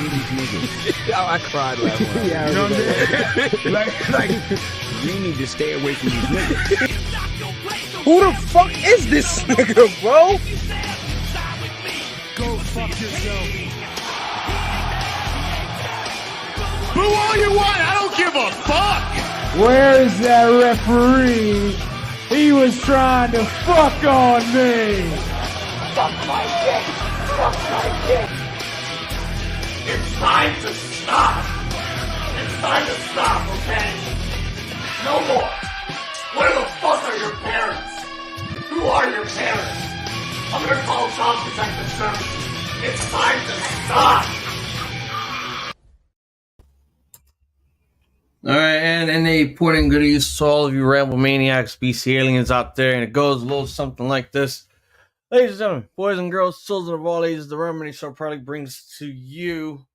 these niggas. I cried last night. Yeah, you know what I'm saying? like, we need to stay away from these niggas. Who the fuck is this nigga, bro? Go fuck yourself. Boo all you want, I don't give a fuck. Where's that referee? He was trying to fuck on me. Fuck my dick. Fuck my dick. It's time to stop. It's time to stop, okay? No more. Where the fuck are your parents? Who are your parents? I'm gonna call Child Protective Services. It's time to stop. All right, and they put in goodies to all of you Ramblemaniacs, BC aliens out there, and it goes a little something like this. Ladies and gentlemen, boys and girls, children of all ages, the Ramblemania Show probably brings to you.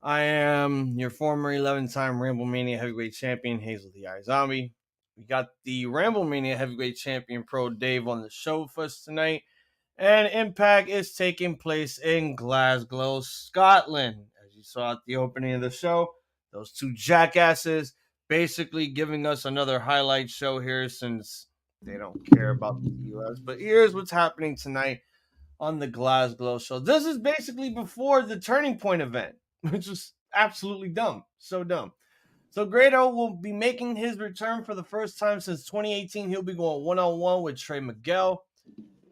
I am your former 11-time Ramblemania heavyweight champion, Hazel the iZombie. We got the Ramblemania heavyweight champion, ProDave, on the show with us tonight. And Impact is taking place in Glasgow, Scotland. As you saw at the opening of the show, those two jackasses basically giving us another highlight show here since they don't care about the U.S. But here's what's happening tonight on the Glasgow show. This is basically before the Turning Point event, which is absolutely dumb. So dumb. So Grado will be making his return for the first time since 2018. He'll be going one-on-one with Trey Miguel.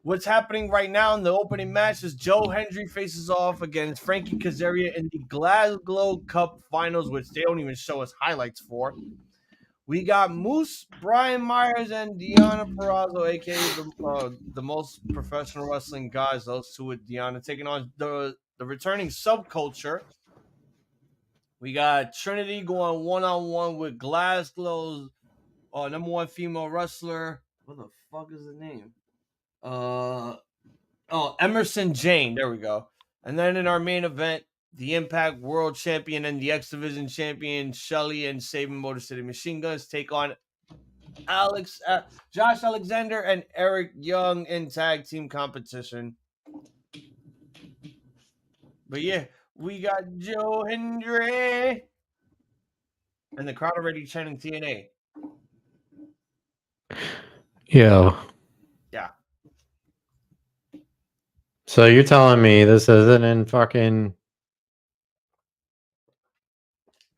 What's happening right now in the opening match is Joe Hendry faces off against Frankie Kazarian in the Glasgow Cup finals, which they don't even show us highlights for. We got Moose, Brian Myers, and Deonna Purrazzo, a.k.a. the most professional wrestling guys, those two with Deonna, taking on the returning SUBCULTURE. We got Trinity going one-on-one with Glasgow's number one female wrestler. What the fuck is the name? Emersyn Jayne. There we go. And then in our main event, the Impact World Champion and the X Division Champion, Shelly and Sabin Motor City Machine Guns, take on Josh Alexander and Eric Young in tag team competition. But yeah, we got Joe Hendry. And the crowd already chanting TNA. Yo. Yeah. So you're telling me this isn't in fucking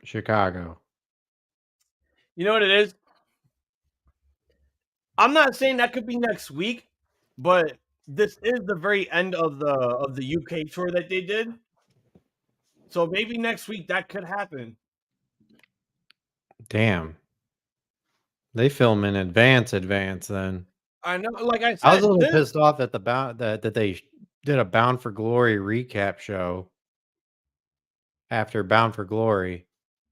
Chicago? You know what it is? I'm not saying that could be next week, but this is the very end of the UK tour that they did. So maybe next week that could happen. Damn. They film in advance then. I know, like I said, I was a little pissed off that that they did a Bound for Glory recap show after Bound for Glory.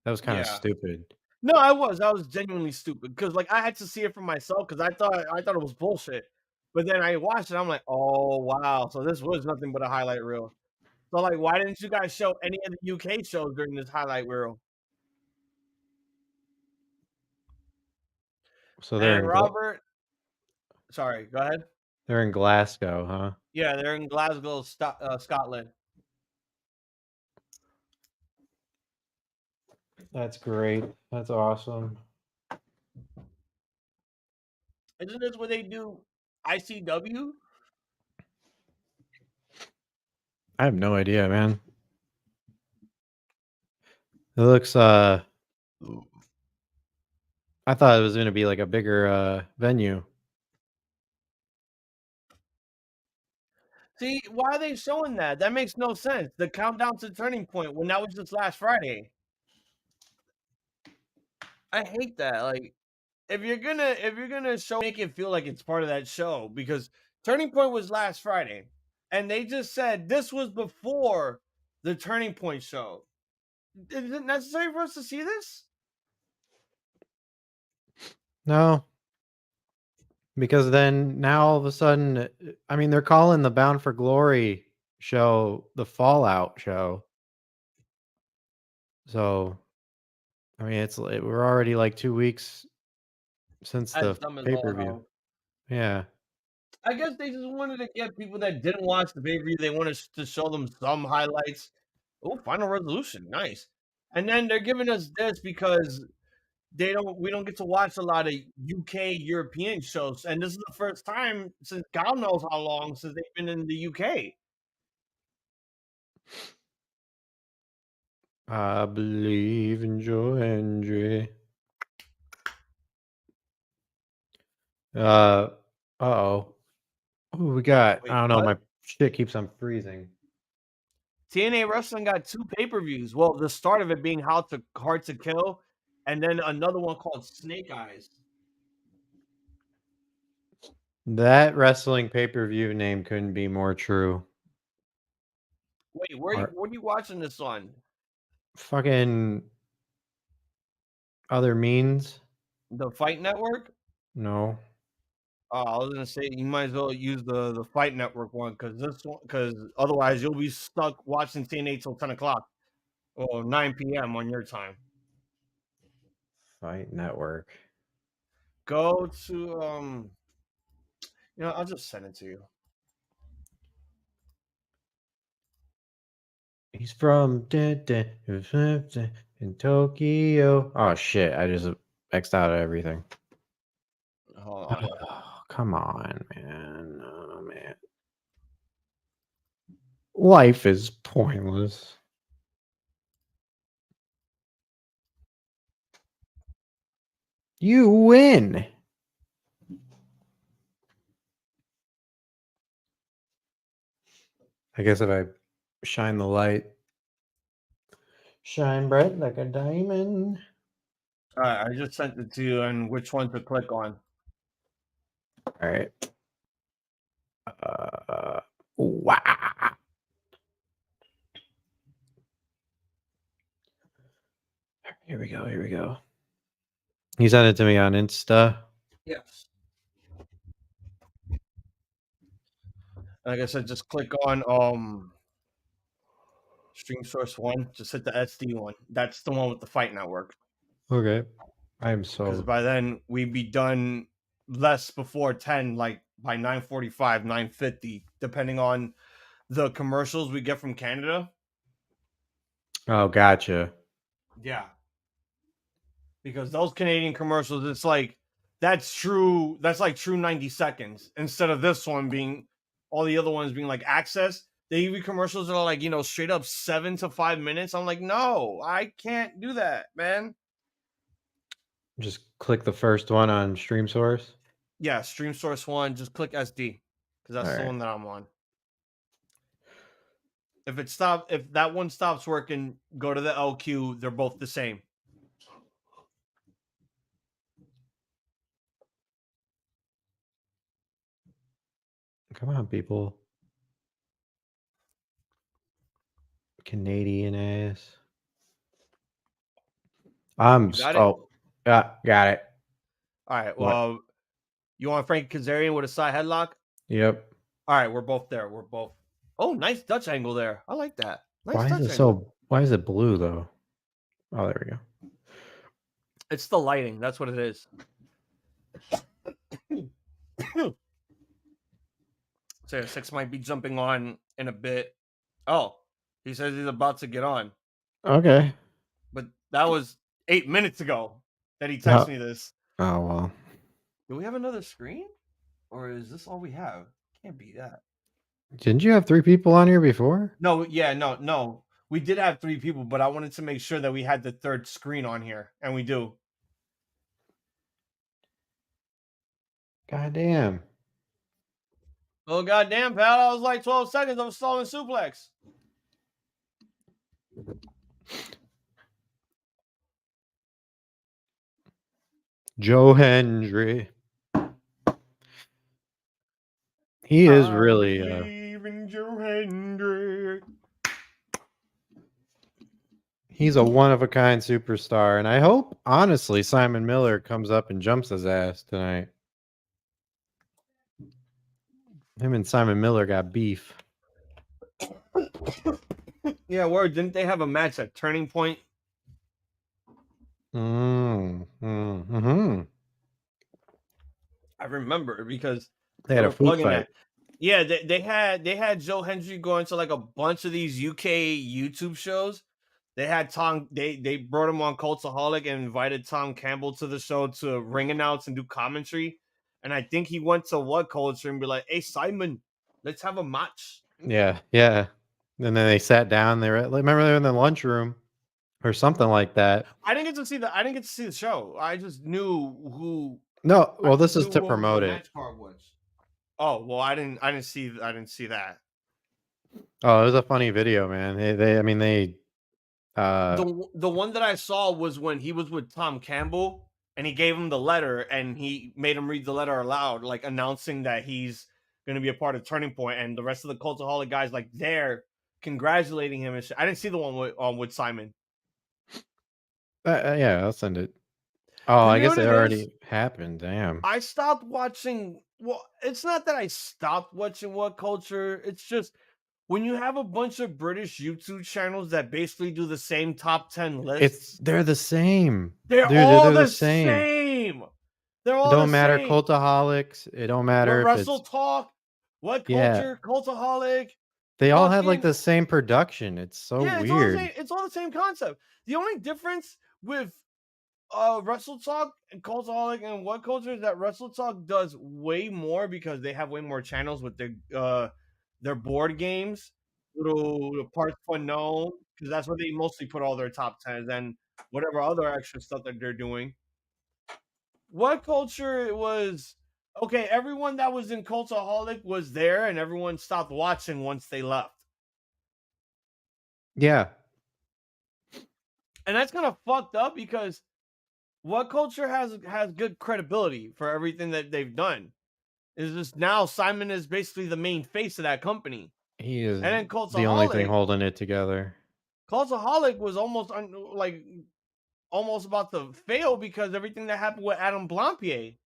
That was kind of stupid. No, I was genuinely stupid because like I had to see it for myself because I thought it was bullshit. But then I watched it, I'm like, oh wow, so this was nothing but a highlight reel. So like, why didn't you guys show any of the UK shows during this highlight reel? So they're Robert. Sorry, go ahead. They're in Glasgow, huh? Yeah, they're in Glasgow, Scotland. That's great. That's awesome. Isn't this where they do ICW? I have no idea, man. It looks I thought it was going to be like a bigger venue. See, why are they showing that? That makes no sense. The countdown to Turning Point when that was just last Friday. I hate that. Like, if you're gonna show, make it feel like it's part of that show, because Turning Point was last Friday, and they just said this was before the Turning Point show. Is it necessary for us to see this? No. Because then now all of a sudden, I mean, they're calling the Bound for Glory show the Fallout show. So, I mean, we're already like 2 weeks since the pay-per-view. Yeah. I guess they just wanted to get people that didn't watch the pay-per-view. They wanted to show them some highlights. Oh, Final Resolution, nice. And then they're giving us this because we don't get to watch a lot of UK European shows, and this is the first time since God knows how long since they've been in the UK. I believe in Joe Hendry. Uh-oh. Who we got? Wait, I don't know. what? My shit keeps on freezing. TNA Wrestling got 2 pay-per-views. Well, the start of it being Hard to Kill, and then another one called Snake Eyes. That wrestling pay-per-view name couldn't be more true. Wait, Or what are you watching this on? fucking other means? The Fight Network? No. I was gonna say you might as well use the Fight Network one because otherwise you'll be stuck watching TNA till 10 o'clock or 9 p.m. on your time. Fight Network. Go to I'll just send it to you. He's from in Tokyo. Oh shit! I just X'd out everything. Hold on. Oh, come on, man. Oh, man. Life is pointless. You win. I guess if I shine the light, shine bright like a diamond. All right, I just sent it to you and which one to click on. All right. Wow. Here we go. Here we go. You sent it to me on Insta. Yes. Like I said, just click on Stream Source 1. Just hit the SD one. That's the one with the Fight Network. Okay. I am Because so. by then we'd be done less before 10, like by 9:45, 9:50, depending on the commercials we get from Canada. Oh, gotcha. Yeah. Because those Canadian commercials, it's like that's true. That's like true 90 seconds instead of this one being all the other ones being like access. They give you commercials that are like, straight up 7 to 5 minutes. I'm like, no, I can't do that, man. Just click the first one on Stream Source. Yeah, Stream Source 1, just click SD because that's the one that I'm on. If that one stops working, go to the LQ. They're both the same. Come on, people. Canadian ass. Yeah, got it. All right. Well, you want Frankie Kazarian with a side headlock? Yep. All right, we're both there. We're both. Oh, nice Dutch angle there. I like that. Nice Why is it blue though? Oh, there we go. It's the lighting. That's what it is. So 6 might be jumping on in a bit. Oh, he says he's about to get on. Okay. But that was 8 minutes ago that he texted me this. Oh, well. Do we have another screen? Or is this all we have? Can't be that. Didn't you have 3 people on here before? No, yeah, no. We did have 3 people, but I wanted to make sure that we had the third screen on here, and we do. Goddamn. Oh, goddamn, pal. That was like 12 seconds of a stalling suplex. Joe Hendry. He is really Joe Hendry. He's a one-of-a-kind superstar, and I hope, honestly, Simon Miller comes up and jumps his ass tonight. Him and Simon Miller got beef. Yeah, word. Didn't they have a match at Turning Point? Mm-hmm. I remember because They had a food fight. Yeah, they had Joe Hendry going to like a bunch of these UK YouTube shows. They had Tom. They brought him on Cultaholic and invited Tom Campbell to the show to ring announce and do commentary. And I think he went to What Culture and be like, "Hey Simon, let's have a match." Yeah, yeah. And then they sat down. They were remember they were in the lunchroom or something like that. I didn't get to see the. I didn't get to see the show. I just knew who. No, I well, this just is knew to what the promote it. match card was. Oh well, I didn't see. I didn't see that. Oh, it was a funny video, man. I mean, they. The one that I saw was when he was with Tom Campbell and he gave him the letter and he made him read the letter aloud, like announcing that he's going to be a part of Turning Point, and the rest of the Cultaholic guys like there congratulating him and shit. I didn't see the one with Simon. Yeah, I'll send it. Oh, I You know guess what it it already is? happened. Damn. I stopped watching. Well, it's not that I stopped watching What Culture. It's just when you have a bunch of British YouTube channels that basically do the same top 10 lists, They're the same. they're Dude, all they're the the same. same. They're It all the don't matter, same. Cultaholics. It don't What matter if Wrestle it's Talk, What yeah. Culture, Cultaholic. They all have like fucking the same production. It's so yeah, it's all the weird. same. It's all the same concept. The only difference with Wrestle Talk and Cultaholic and What Culture is that Wrestle Talk does way more because they have way more channels with their board games, little parts unknown, because that's where they mostly put all their top 10s and whatever other extra stuff that they're doing. What Culture it was okay, everyone that was in Cultaholic was there and everyone stopped watching once they left. Yeah. And that's kind of fucked up because What Culture has good credibility for everything that they've done. Is just now Simon is basically the main face of that company. He is And then the only thing Cultaholic holding it together. Was almost almost about to fail because everything that happened with Adam Blampier.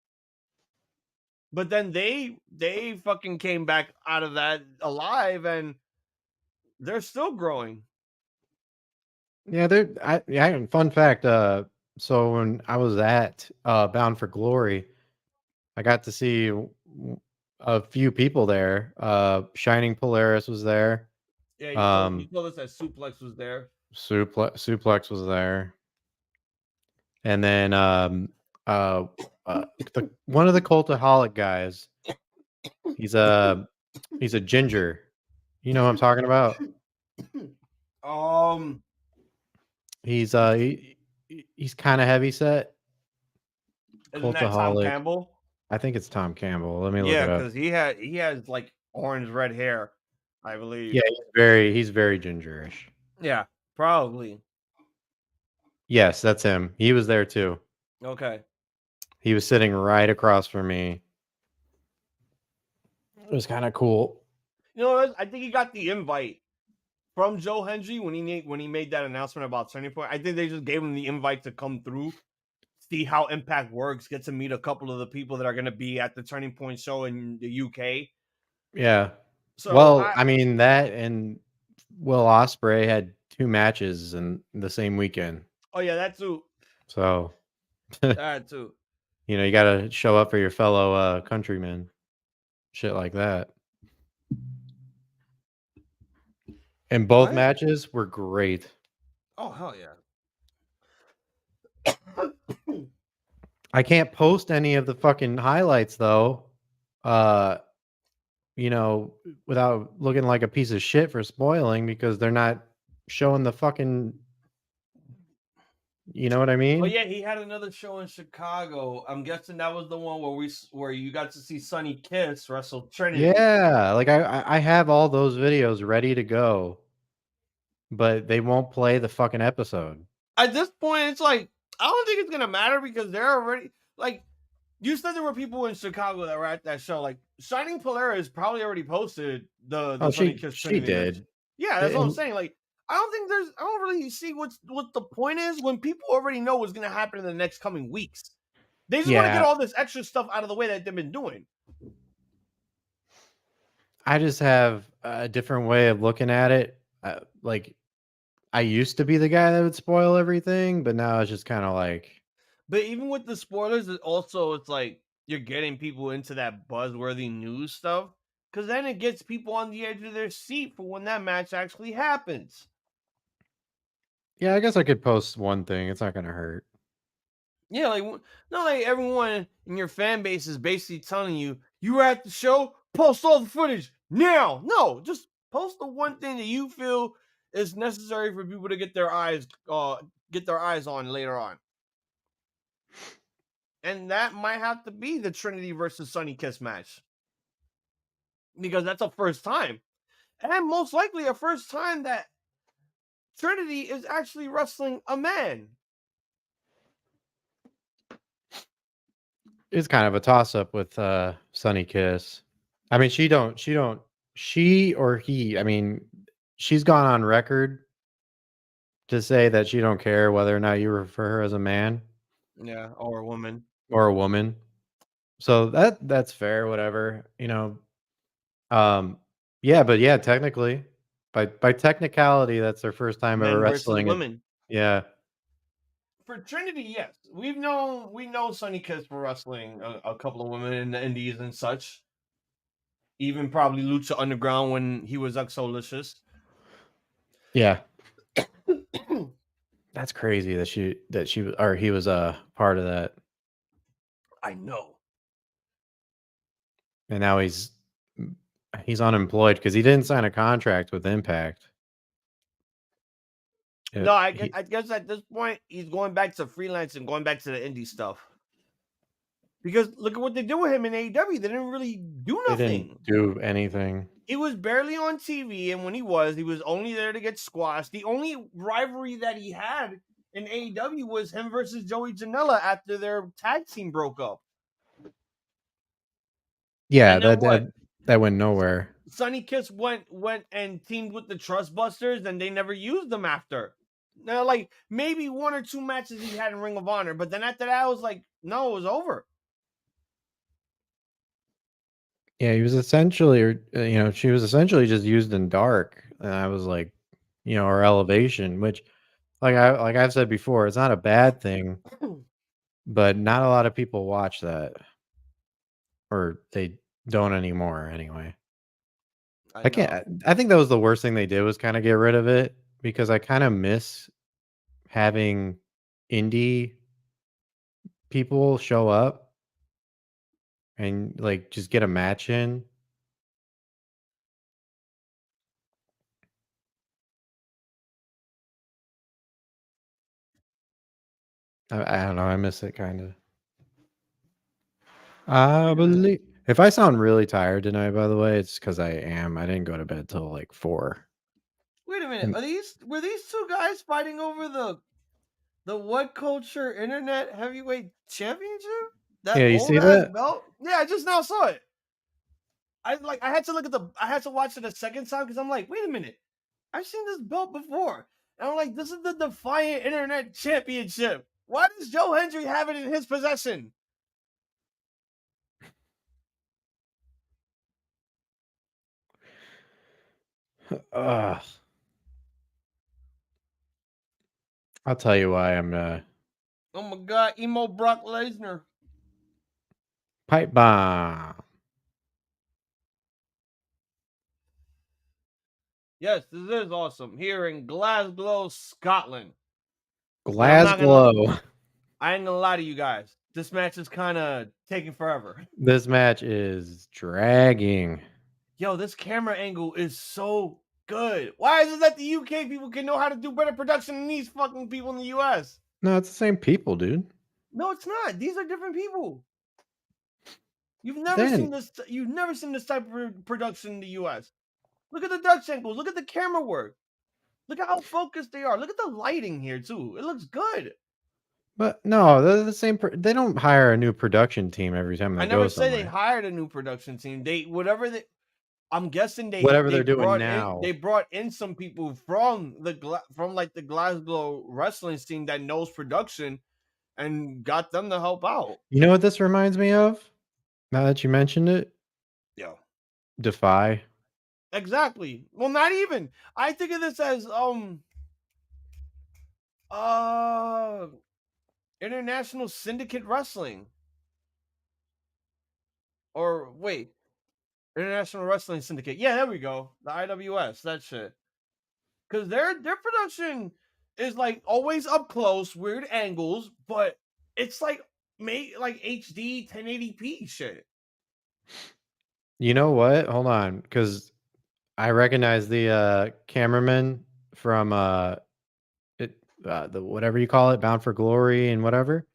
But then they fucking came back out of that alive and they're still growing. Yeah, fun fact, so when I was at Bound for Glory, I got to see a few people there. Shining Polaris was there. Yeah, you told us that Suplex was there. Suplex was there. And then one of the Cultaholic guys, he's a ginger. You know what I'm talking about? He's kind of heavy set. Isn't that Tom Campbell? I think it's Tom Campbell. Let me look Yeah, it up. because he has like orange red hair, I believe. Yeah, he's very gingerish. Yeah, probably. Yes, that's him. He was there too. Okay. He was sitting right across from me. It was kind of cool. You know, I think he got the invite from Joe Hendry when he made that announcement about Turning Point. I think they just gave him the invite to come through, see how Impact works, get to meet a couple of the people that are going to be at the Turning Point show in the UK. Yeah. So well, I mean that and Will Ospreay had 2 matches in the same weekend. Oh yeah, that too. So that too. You know, you got to show up for your fellow countrymen. Shit like that. And both matches were great. Oh hell yeah. I can't post any of the fucking highlights though. You know, without looking like a piece of shit for spoiling because they're not showing the fucking. You know what I mean? Oh yeah, he had another show in Chicago. I'm guessing that was the one where you got to see Sonny Kiss wrestle Trinity. Yeah, like I have all those videos ready to go, but they won't play the fucking episode. At this point, it's like I don't think it's gonna matter because they're already like you said there were people in Chicago that were at that show. Like Shining Polaris probably already posted the Sonny Kiss Trinity did. match. Yeah, that's what I'm saying. Like I don't really see what the point is when people already know what's gonna happen in the next coming weeks. They just want to get all this extra stuff out of the way that they've been doing. I just have a different way of looking at it. Like I used to be the guy that would spoil everything, but now it's just kind of like. But even with the spoilers, it's like you're getting people into that buzzworthy news stuff. because then it gets people on the edge of their seat for when that match actually happens. Yeah, I guess I could post one thing. It's not gonna hurt. Yeah, like not like everyone in your fan base is basically telling you you were at the show, post all the footage now. No, just post the one thing that you feel is necessary for people to get their eyes on later on. And that might have to be the Trinity versus Sunny Kiss match. Because that's a first time. And most likely a first time that Trinity is actually wrestling a man. It's kind of a toss up with Sunny Kiss. I mean, she or he, I mean, she's gone on record to say that she don't care whether or not you refer her as a man. Yeah, or a woman. Or a woman. So that's fair, whatever. Yeah, but yeah, technically, by technicality, that's their first time ever Men versus wrestling it. women. Yeah. For Trinity, yes. We know Sunny Kiss for wrestling a couple of women in the indies and such. Even probably Lucha Underground when he was Exolicious. Yeah. That's crazy that he was a part of that. I know. And now he's unemployed because he didn't sign a contract with Impact. No, I guess at this point he's going back to freelance and going back to the indie stuff. Because look at what they did with him in AEW. They didn't really do nothing. They didn't do anything. He was barely on TV, and when he was only there to get squashed. The only rivalry that he had in AEW was him versus Joey Janela after their tag team broke up. Yeah, that went nowhere. Sunny Kiss went and teamed with the Trust Busters, and they never used them after. Now, like, maybe 1 or 2 matches he had in Ring of Honor, but then after that, I was like, no, it was over. Yeah, he was essentially, she was essentially just used in dark, and I was like, or elevation, which, like I've said before, it's not a bad thing, but not a lot of people watch that, or they don't anymore anyway. I think that was the worst thing they did, was kind of get rid of it, because I kind of miss having indie people show up and like just get a match in. I don't know. I miss it kind of. I believe. If I sound really tired tonight, by the way, it's because I am. I didn't go to bed till like 4. Wait a minute. Were these 2 guys fighting over the What Culture Internet Heavyweight Championship? Yeah, you see that belt? Yeah, I just now saw it. I had to watch it a second time because I'm like, wait a minute. I've seen this belt before. And I'm like, this is the Defiant Internet Championship. Why does Joe Hendry have it in his possession? I'll tell you why I'm Oh my god, emo Brock Lesnar. Pipe bomb. Yes, this is awesome. Here in Glasgow, Scotland. Glasgow. I ain't gonna lie to you guys. This match is kind of taking forever. This match is dragging. Yo, this camera angle is so good. Why is it that the UK people can know how to do better production than these fucking people in the US? No, it's the same people, dude. No, it's not. These are different people. You've never seen this. You've never seen this type of production in the US. Look at the Dutch angles. Look at the camera work. Look at how focused they are. Look at the lighting here too. It looks good. But no, they're the same. They don't hire a new production team every time they go somewhere. I never say they hired a new production team. I'm guessing whatever they're doing now. They brought in some people from the Glasgow wrestling scene that knows production, and got them to help out. You know what this reminds me of? Now that you mentioned it, yeah, Defy. Exactly. Well, not even. I think of this as International Syndicate Wrestling. Or wait. International Wrestling Syndicate. Yeah, there we go. The IWS, that shit. Because their production is like always up close, weird angles, but it's like made like HD 1080p shit. You know what? Hold on, because I recognize the cameraman from the whatever you call it, Bound for Glory and whatever.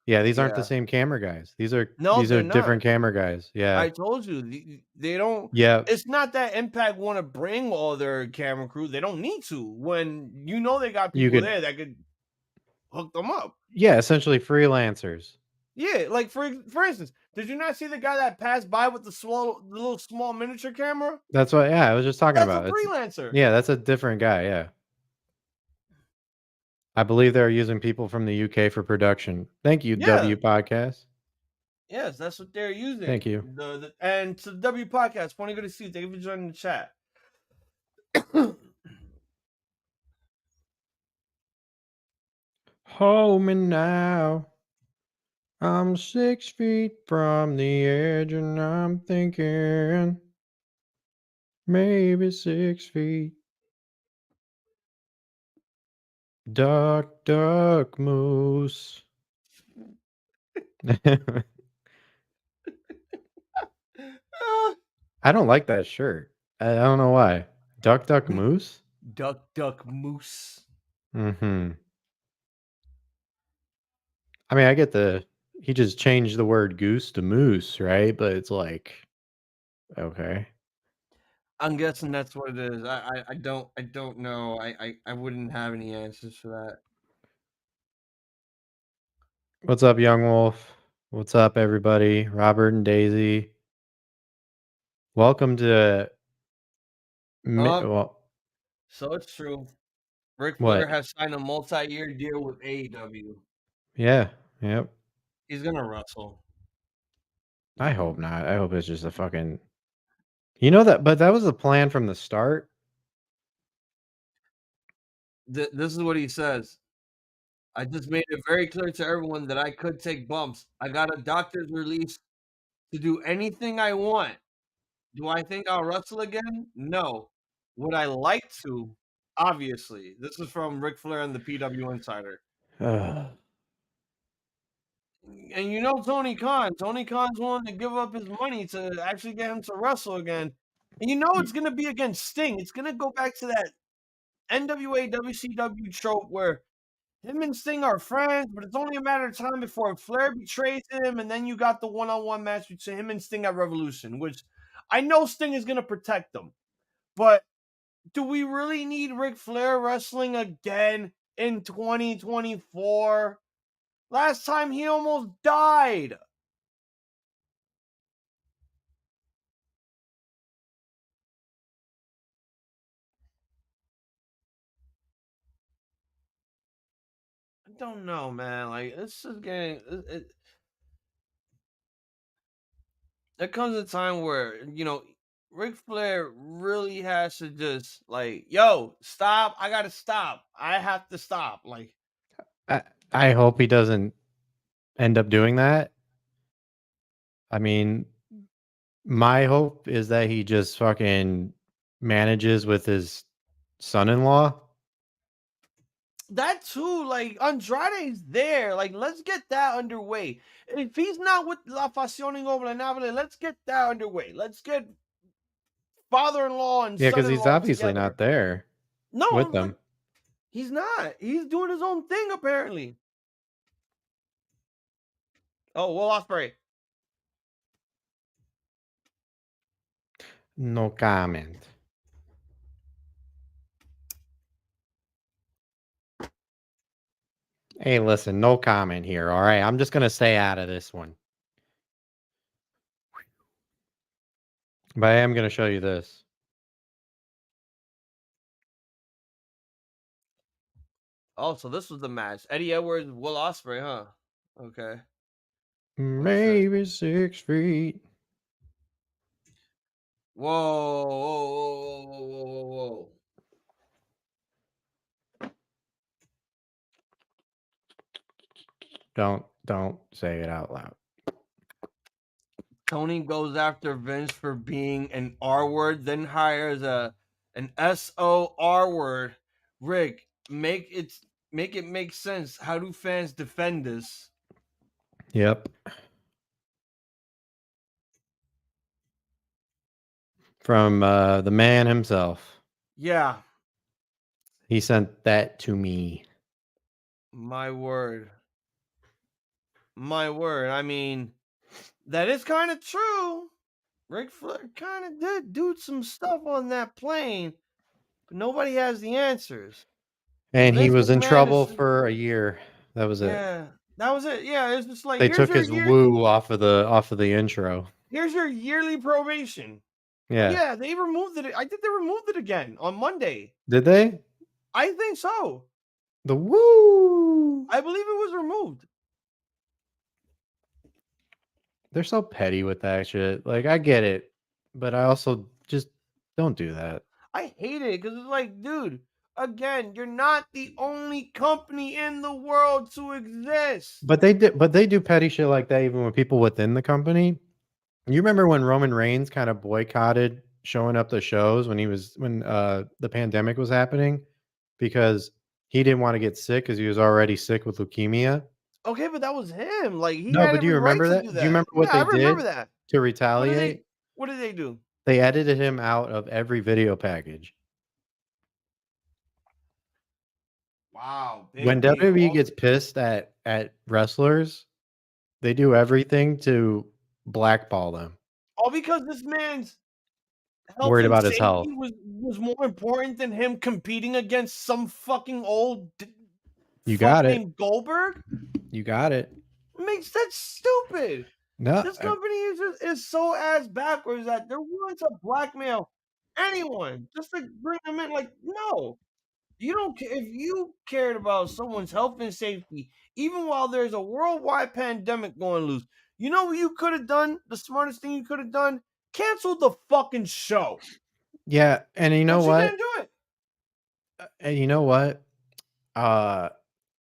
Yeah, these aren't the Yeah. same camera guys. These No, they're are not. different camera guys. Yeah. I told you they don't. Yeah. It's not that Impact want to bring all their camera crew. They don't need to. When you know they got You people could there that could hook them up. Yeah, essentially freelancers. Yeah, like for instance, did you not see the guy that passed by with the little small miniature camera? That's what I was just talking That's a about. freelancer. Yeah, that's a different guy, yeah. I believe they're using people from the UK for production. Thank you, Yeah. W Podcast. Yes, that's what they're using. Thank you. And to the W Podcast, funny good to see you. Thank you for joining the chat. Hold me now. I'm 6 feet from the edge and I'm thinking maybe 6 feet. Duck, duck, moose. I don't like that shirt. I don't know why. Duck, duck, moose? Duck, duck, moose. Mm-hmm. I mean, I get he just changed the word goose to moose, right? But it's like, okay. I'm guessing that's what it is. I don't know. I wouldn't have any answers for that. What's up, Young Wolf? What's up, everybody? Robert and Daisy. Welcome to well, so it's true. Ric what? Flair has signed a multi-year deal with AEW. Yeah, yep. He's gonna wrestle. I hope not. I hope it's just a fucking. You know that, but that was the plan from the start. This is what he says. I just made it very clear to everyone that I could take bumps. I got a doctor's release to do anything I want. Do I think I'll wrestle again? No. Would I like to? Obviously. This is from Ric Flair and the PW Insider. And you know Tony Khan. Tony Khan's willing to give up his money to actually get him to wrestle again. And you know it's going to be against Sting. It's going to go back to that NWA WCW trope where him and Sting are friends, but it's only a matter of time before Flair betrays him, and then you got the one-on-one match between him and Sting at Revolution, which I know Sting is going to protect them. But do we really need Ric Flair wrestling again in 2024? Last time he almost died. I don't know, man. Like, this is getting... There comes a time where, Ric Flair really has to just, like, yo, stop. I got to stop. I have to stop. Like, I hope he doesn't end up doing that. I mean, my hope is that he just fucking manages with his son-in-law. that too, like, Andrade's there. Like, let's get that underway. If he's not with La Facción Ingobernable, let's get that underway. Let's get father-in-law and Yeah, because he's son-in-law obviously together. not there with them. He's not. He's doing his own thing, apparently. Oh, Will Ospreay. No comment. Hey, listen, no comment here, all right? I'm just going to stay out of this one. But I am going to show you this. Oh, so this was the match. Eddie Edwards, Will Ospreay, huh? Okay. Maybe 6 feet. Whoa, whoa, whoa, whoa, whoa, whoa, Don't say it out loud. Tony goes after Vince for being an R word, then hires an SOR word. Rick, make it make sense. How do fans defend this? Yep. From the man himself. Yeah, He sent that to me. my word. My word. I mean, that is kind of true. Ric Flair kind of did do some stuff on that plane, but nobody has the answers. And he Vince was in McMahon trouble is, for a year. That was it. yeah, that was it. Yeah, it's just like They took his woo off of the intro. here's your yearly probation. Yeah. Yeah, they removed it. I think they removed it again on Monday. Did they? I think so. The woo. I believe it was removed. They're so petty with that shit. Like, I get it, but I also just don't do that. I hate it because it's like, dude, again, you're not the only company in the world to exist. But they do petty shit like that even with people within the company. You remember when Roman Reigns kind of boycotted showing up to shows when the pandemic was happening because he didn't want to get sick because he was already sick with leukemia? Okay, but that was him. Like he No, had but do you every right remember to that? do Do you that. remember what Yeah, I they remember did that. to retaliate? What did they do? They edited him out of every video package. Wow. When WWE gets pissed at wrestlers, they do everything to blackball them. All because this man's health Worried and about his health. safety was more important than him competing against some fucking old You fuck got it. named Goldberg. You got it. Makes that stupid. No, This company is so ass backwards that they're willing to blackmail anyone just to bring them in. Like, no, you don't. If you cared about someone's health and safety, even while there's a worldwide pandemic going loose, you know what you could have done? The smartest thing you could have done: cancel the fucking show. yeah, and you know But you what? didn't do it. And you know what?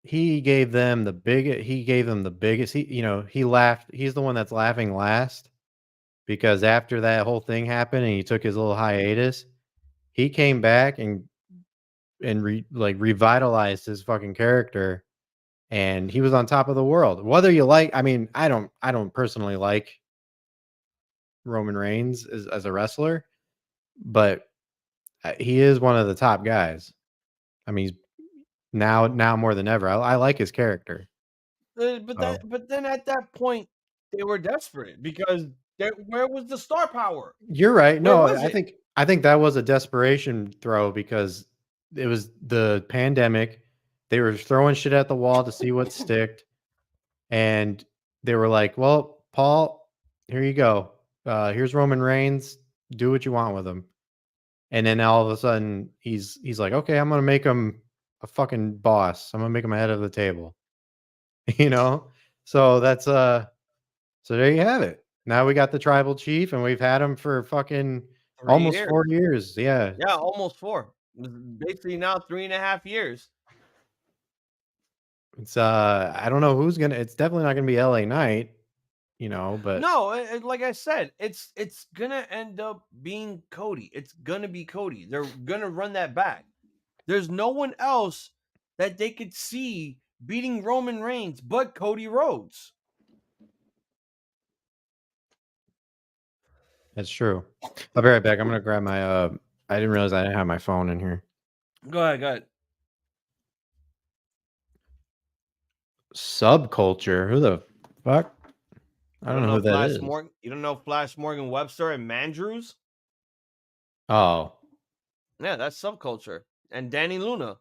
He gave them the biggest. He laughed. He's the one that's laughing last because after that whole thing happened and he took his little hiatus, he came back and revitalized his fucking character, and he was on top of the world. Whether you like, I mean, I don't personally like Roman Reigns as a wrestler, but he is one of the top guys. I mean, he's now more than ever. I like his character. But then at that point, they were desperate because where was the star power? You're right. Where No, was I it? think that was a desperation throw because it was the pandemic. They were throwing shit at the wall to see what sticked, and they were like, "Well, Paul, here you go. Here's Roman Reigns. Do what you want with him." And then all of a sudden, he's like, "Okay, I'm gonna make him a fucking boss. I'm gonna make him a head of the table." You know. So that's So there you have it. Now we got the tribal chief, and we've had him for fucking 3 almost years. 4 years. Yeah. Yeah, almost 4. Basically now 3.5 years. It's I don't know who's gonna. It's definitely not gonna be LA Knight, but No, like I said, it's gonna end up being Cody. It's gonna be Cody. They're gonna run that back. There's no one else that they could see beating Roman Reigns but Cody Rhodes. that's true. I'll be right back. I'm gonna grab my I didn't realize I didn't have my phone in here. Go ahead. Subculture. Who the fuck? I don't know who that Flash is. Morgan. You don't know Flash Morgan Webster and Mandrews? Oh, Yeah, that's Subculture. And Dani Luna.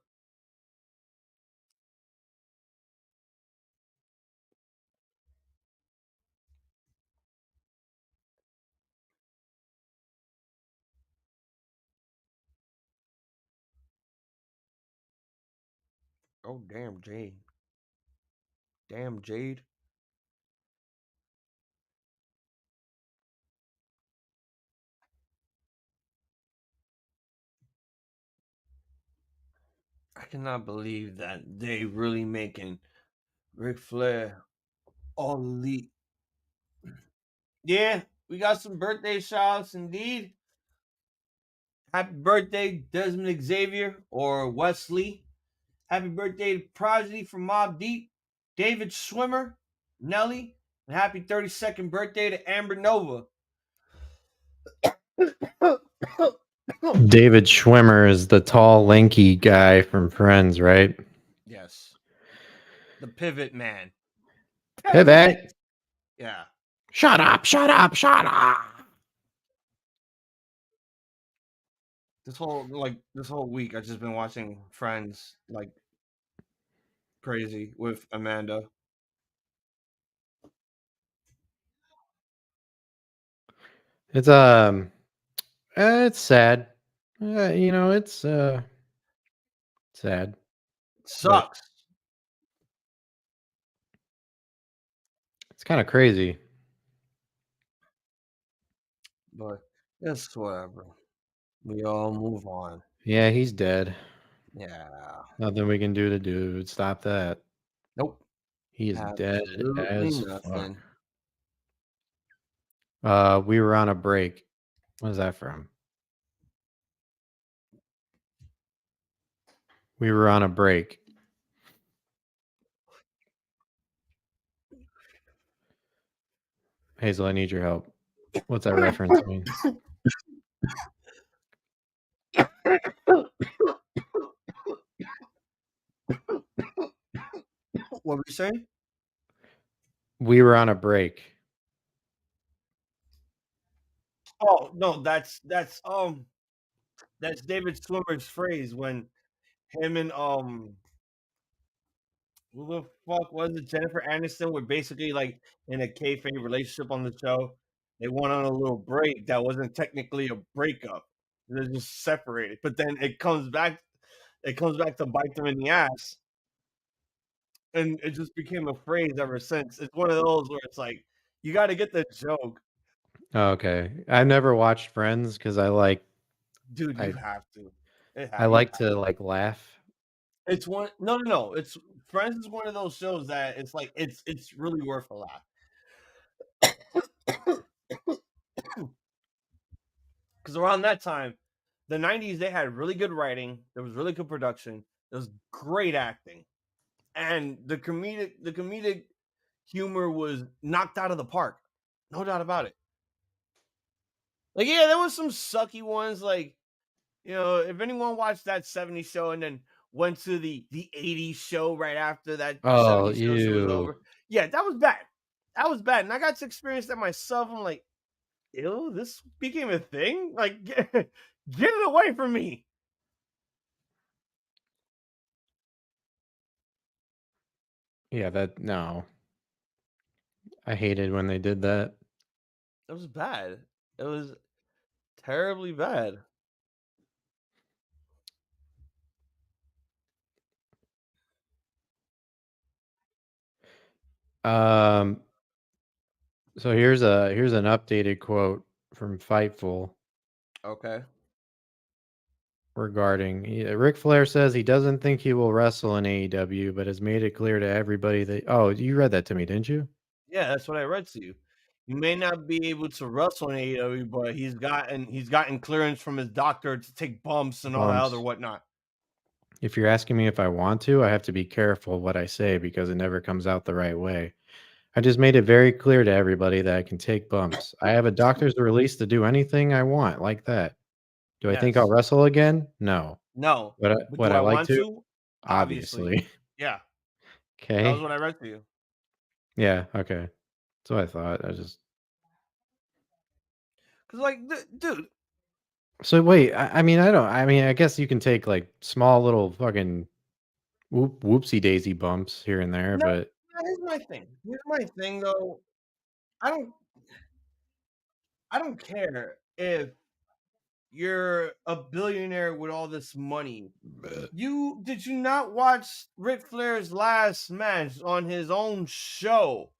Oh, damn, Jade. Damn, Jade. I cannot believe that they really making Ric Flair all elite. Yeah, we got some birthday shouts indeed. Happy birthday, Desmond Xavier or Wesley. Happy birthday to Prodigy from Mobb Deep, David Schwimmer, Nelly, and happy 32nd birthday to Amber Nova. David Schwimmer is the tall, lanky guy from Friends, right? Yes. The pivot man. Pivot. Yeah. Shut up, shut up, shut up. This whole week I've just been watching Friends like crazy with Amanda. It's it's sad. It's sad. Sucks. It's kind of crazy. But it's whatever. We all move on. Yeah, he's dead. Yeah. Nothing we can do to dude. Stop that. Nope. He is dead Absolutely as nothing. fuck. We were on a break. What is that from? We were on a break. Hazel, I need your help. What's that reference mean? What were you saying? We were on a break. Oh no, that's David Swimmer's phrase when him and who the fuck was it? Jennifer Aniston were basically like in a kayfabe relationship on the show. They went on a little break that wasn't technically a breakup. They're just separated, but then it comes back. It comes back to bite them in the ass, and it just became a phrase ever since. It's one of those where it's like you got to get the joke, Oh, okay. I've never watched Friends because I dude. You have to. to laugh. It's one. No. It's Friends is one of those shows that it's like it's really worth a laugh. Because around that time, the 90s, they had really good writing. There was really good production. There was great acting, and the comedic humor was knocked out of the park. No doubt about it. Like, yeah, there was some sucky ones. Like, if anyone watched that 70s show and then went to the 80s show right after that Oh, 70s show was ew. over, yeah, that was bad. That was bad, and I got to experience that myself. I'm like, ew, this became a thing. Like, get it away from me. Yeah, no. I hated when they did that. It was bad. It was terribly bad. So here's an updated quote from Fightful Okay. regarding Ric Flair says he doesn't think he will wrestle in AEW, but has made it clear to everybody that. Oh, you read that to me, didn't you? Yeah, that's what I read to you. You may not be able to wrestle in AEW, but he's gotten clearance from his doctor to take bumps and all that other whatnot. If you're asking me if I want to, I have to be careful what I say because it never comes out the right way. I just made it very clear to everybody that I can take bumps. I have a doctor's release to do anything I want, like that. Do I think I'll wrestle again? No. No. But But would do I I like want to? to? Obviously. Yeah. Okay. That was what I read to you. Yeah. Okay. That's what I thought. Because like, dude. So wait, I guess you can take like small little fucking whoopsie daisy bumps here and there, but Here's my thing. Here's my thing, though. I don't care if you're a billionaire with all this money. Did you not watch Ric Flair's last match on his own show?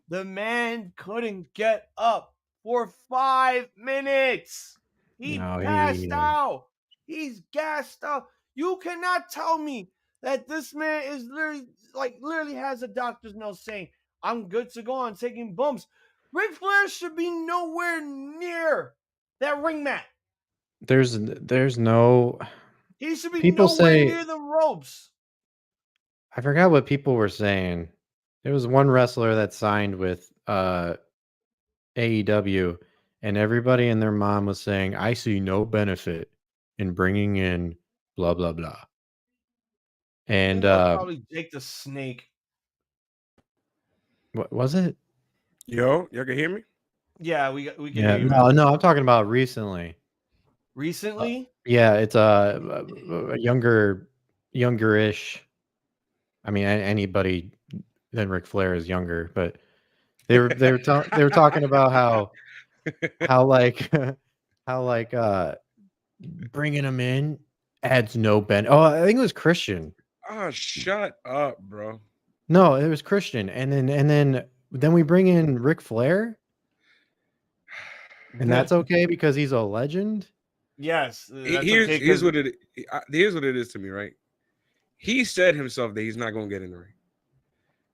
The man couldn't get up for 5 minutes. He passed out. He's gassed out. You cannot tell me that this man is literally has a doctor's note saying, I'm good to go on taking bumps. Ric Flair should be nowhere near that ring mat. There's no. He should be People nowhere say- near the ropes. I forgot what people were saying. There was one wrestler that signed with AEW, and everybody and their mom was saying, "I see no benefit in bringing in blah blah blah." And Probably Jake the Snake. what was it? Yo, y'all can hear me? Yeah, we can Yeah, hear you. no, I'm talking about recently. Recently, Yeah, it's a younger-ish. I mean, anybody than Ric Flair is younger, but they were talking about how bringing him in adds no benefit. Oh, I think it was Christian. Oh, shut up, bro. No, it was Christian, and then we bring in Ric Flair, and that's okay because he's a legend. yes. That's Here's okay, here's 'cause what it is to me, right? He said himself that he's not gonna get in the ring.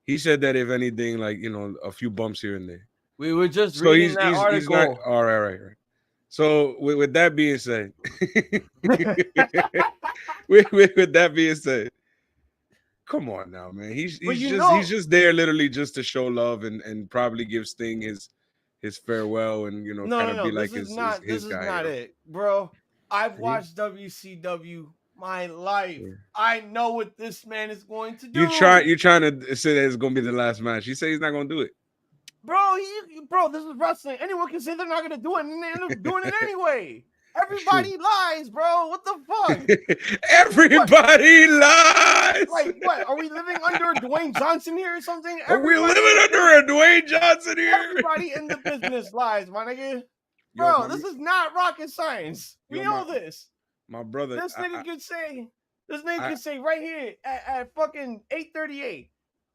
He said that if anything, like a few bumps here and there. we were just So reading that article. he's not all right. So with that being said, with that being said, come on now, man. He's just there literally just to show love and probably give Sting his farewell and kind of be like his guy. This is not it, bro. I've watched WCW my life. Yeah. I know what this man is going to do. You're trying to say that it's gonna be the last match. He said he's not gonna do it. Bro, this is wrestling. Anyone can say they're not gonna do it, and they end up doing it anyway. Everybody lies, bro. What the fuck? Everybody lies. Like what? Are we living under Dwayne Johnson here or something? Are we living under a Dwayne Johnson here? Everybody in the business lies, my nigga. Bro, this is not rocket science. We know this. My brother. This nigga could say right here at fucking 8:38,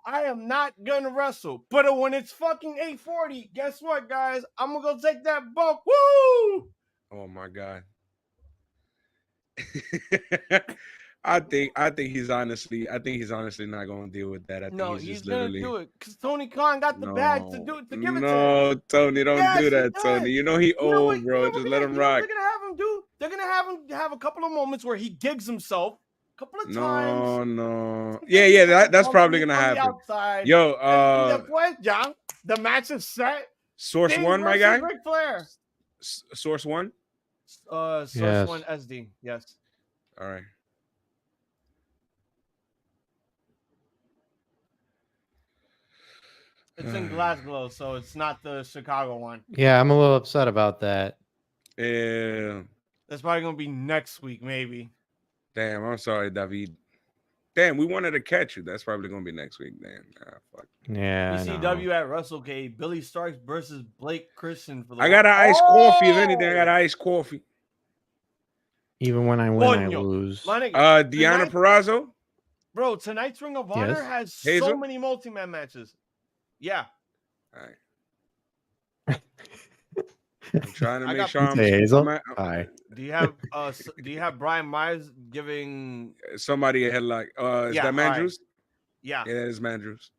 I am not gonna wrestle. But when it's fucking 8:40, guess what, guys? I'm gonna go take that bump. Woo! Oh my God. I think he's honestly not gonna deal with that. I think he's just gonna do it because Tony Khan got the bag to do it to give it to him. No, Tony, don't do that, Tony. He old, bro. Just let him rock. They're gonna have him do. They're gonna have him have a couple of moments where he gigs himself a couple of times. No. Yeah, that's probably gonna happen. Yo, the match is set. Source One, my guy. Ric Flair. Source One. Source One SD. Yes. All right. It's in Glasgow, so it's not the Chicago one. Yeah, I'm a little upset about that. Yeah. That's probably gonna be next week, maybe. Damn, I'm sorry, David. Damn, we wanted to catch you. That's probably gonna be next week. Damn. Fuck. Yeah. ECW at WrestleCade. Billy Starks versus Blake Christian for the. I got an iced coffee. If anything, I got an iced coffee. Even when I win, I lose. Deonna Purrazzo. Bro, tonight's Ring of Honor has Hazel? so many multi-man matches. Yeah. All right. I'm trying to make sure I'm. Hazel. Hi. Do you have Brian Myers giving somebody a headlock? Is that Mandrews? Yeah. Yeah, that is Mandrews.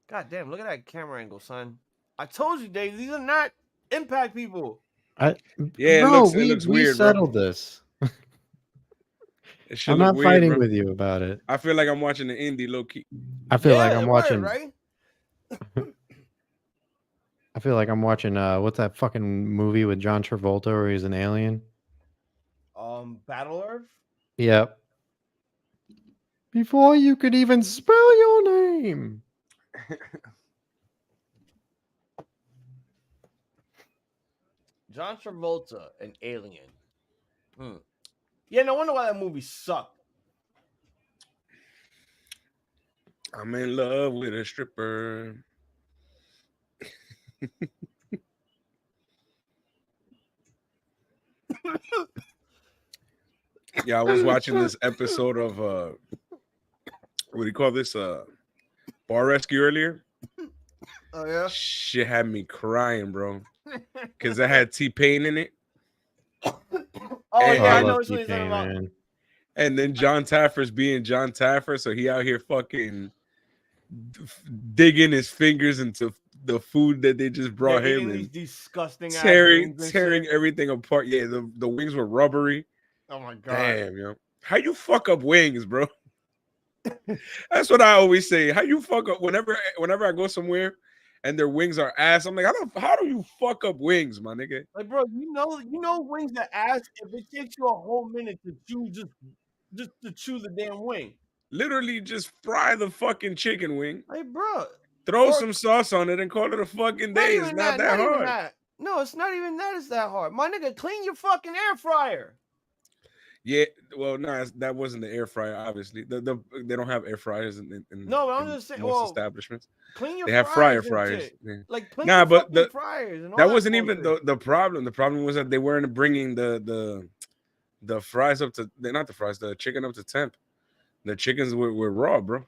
God damn, look at that camera angle, son. I told you, Dave, these are not Impact people. Bro, it looks we weird, settled bro. this. I'm not fighting with you about it. I feel like I'm watching the indie low key. I feel like I'm watching. Right? I feel like I'm watching what's that fucking movie with John Travolta where he's an alien? Battle Earth? Yep. Before you could even spell your name. John Travolta, an alien. Yeah, no wonder why that movie sucked. I'm in love with a stripper. Yeah, I was watching this episode of what do you call this? Bar Rescue earlier. Oh yeah. Shit had me crying, bro. Because I had T-Pain in it. Oh yeah, I know what you're T-Pain, talking about. man. And then John Taffer's being John Taffer, so he out here fucking digging his fingers into the food that they just brought him these and disgusting tearing ass wings everything apart. Yeah, the wings were rubbery. Oh my god! Damn, yo, how you fuck up wings, bro? That's what I always say. How you fuck up whenever I go somewhere and their wings are ass? I'm like, how do you fuck up wings, my nigga? Like, bro, you know wings are ass. If it takes you a whole minute to chew, just to chew the damn wing. Literally, just fry the fucking chicken wing. Like, bro, throw some sauce on it and call it a fucking day. It's not that hard. No, it's not even that. It's that hard. My nigga, clean your fucking air fryer. Yeah, well, no, that wasn't the air fryer. Obviously, they don't have air fryers in no, but I'm just saying. Most establishments. Clean your. They have fryers. Yeah. Like clean your fucking fryers. And all that wasn't even the problem. The problem was that they weren't bringing the fries up to. Not the fries. The chicken up to temp. The chickens were raw, bro.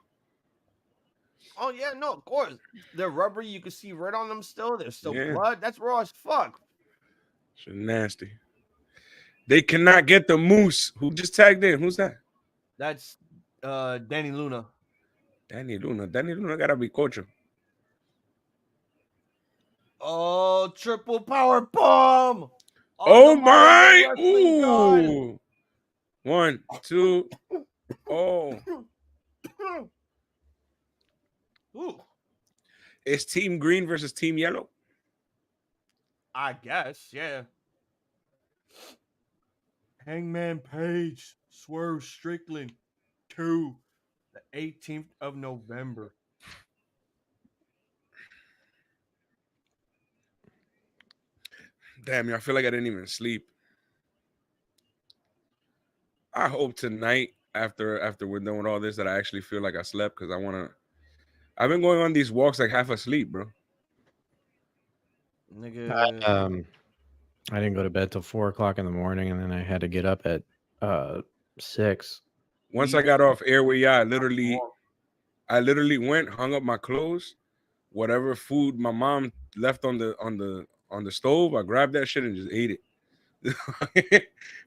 Oh yeah, no, of course. They're rubbery. You can see red on them still. There's still blood. That's raw as fuck. Shit nasty. They cannot get the moose. Who just tagged in? Who's that? That's Dani Luna. Dani Luna gotta be coach. Oh, triple power bomb. Oh my. Ooh. 1, 2. Oh. Ooh. It's Team Green versus Team Yellow. I guess, yeah. Hangman Page, Swerve Strickland, 2, the 18th of November. Damn, I feel like I didn't even sleep. I hope tonight, after we're done with all this, that I actually feel like I slept because I've been going on these walks like half asleep, bro. Nigga. I didn't go to bed till 4 o'clock in the morning, and then I had to get up at 6. Once I got off air, I literally went, hung up my clothes, whatever food my mom left on the stove, I grabbed that shit and just ate it.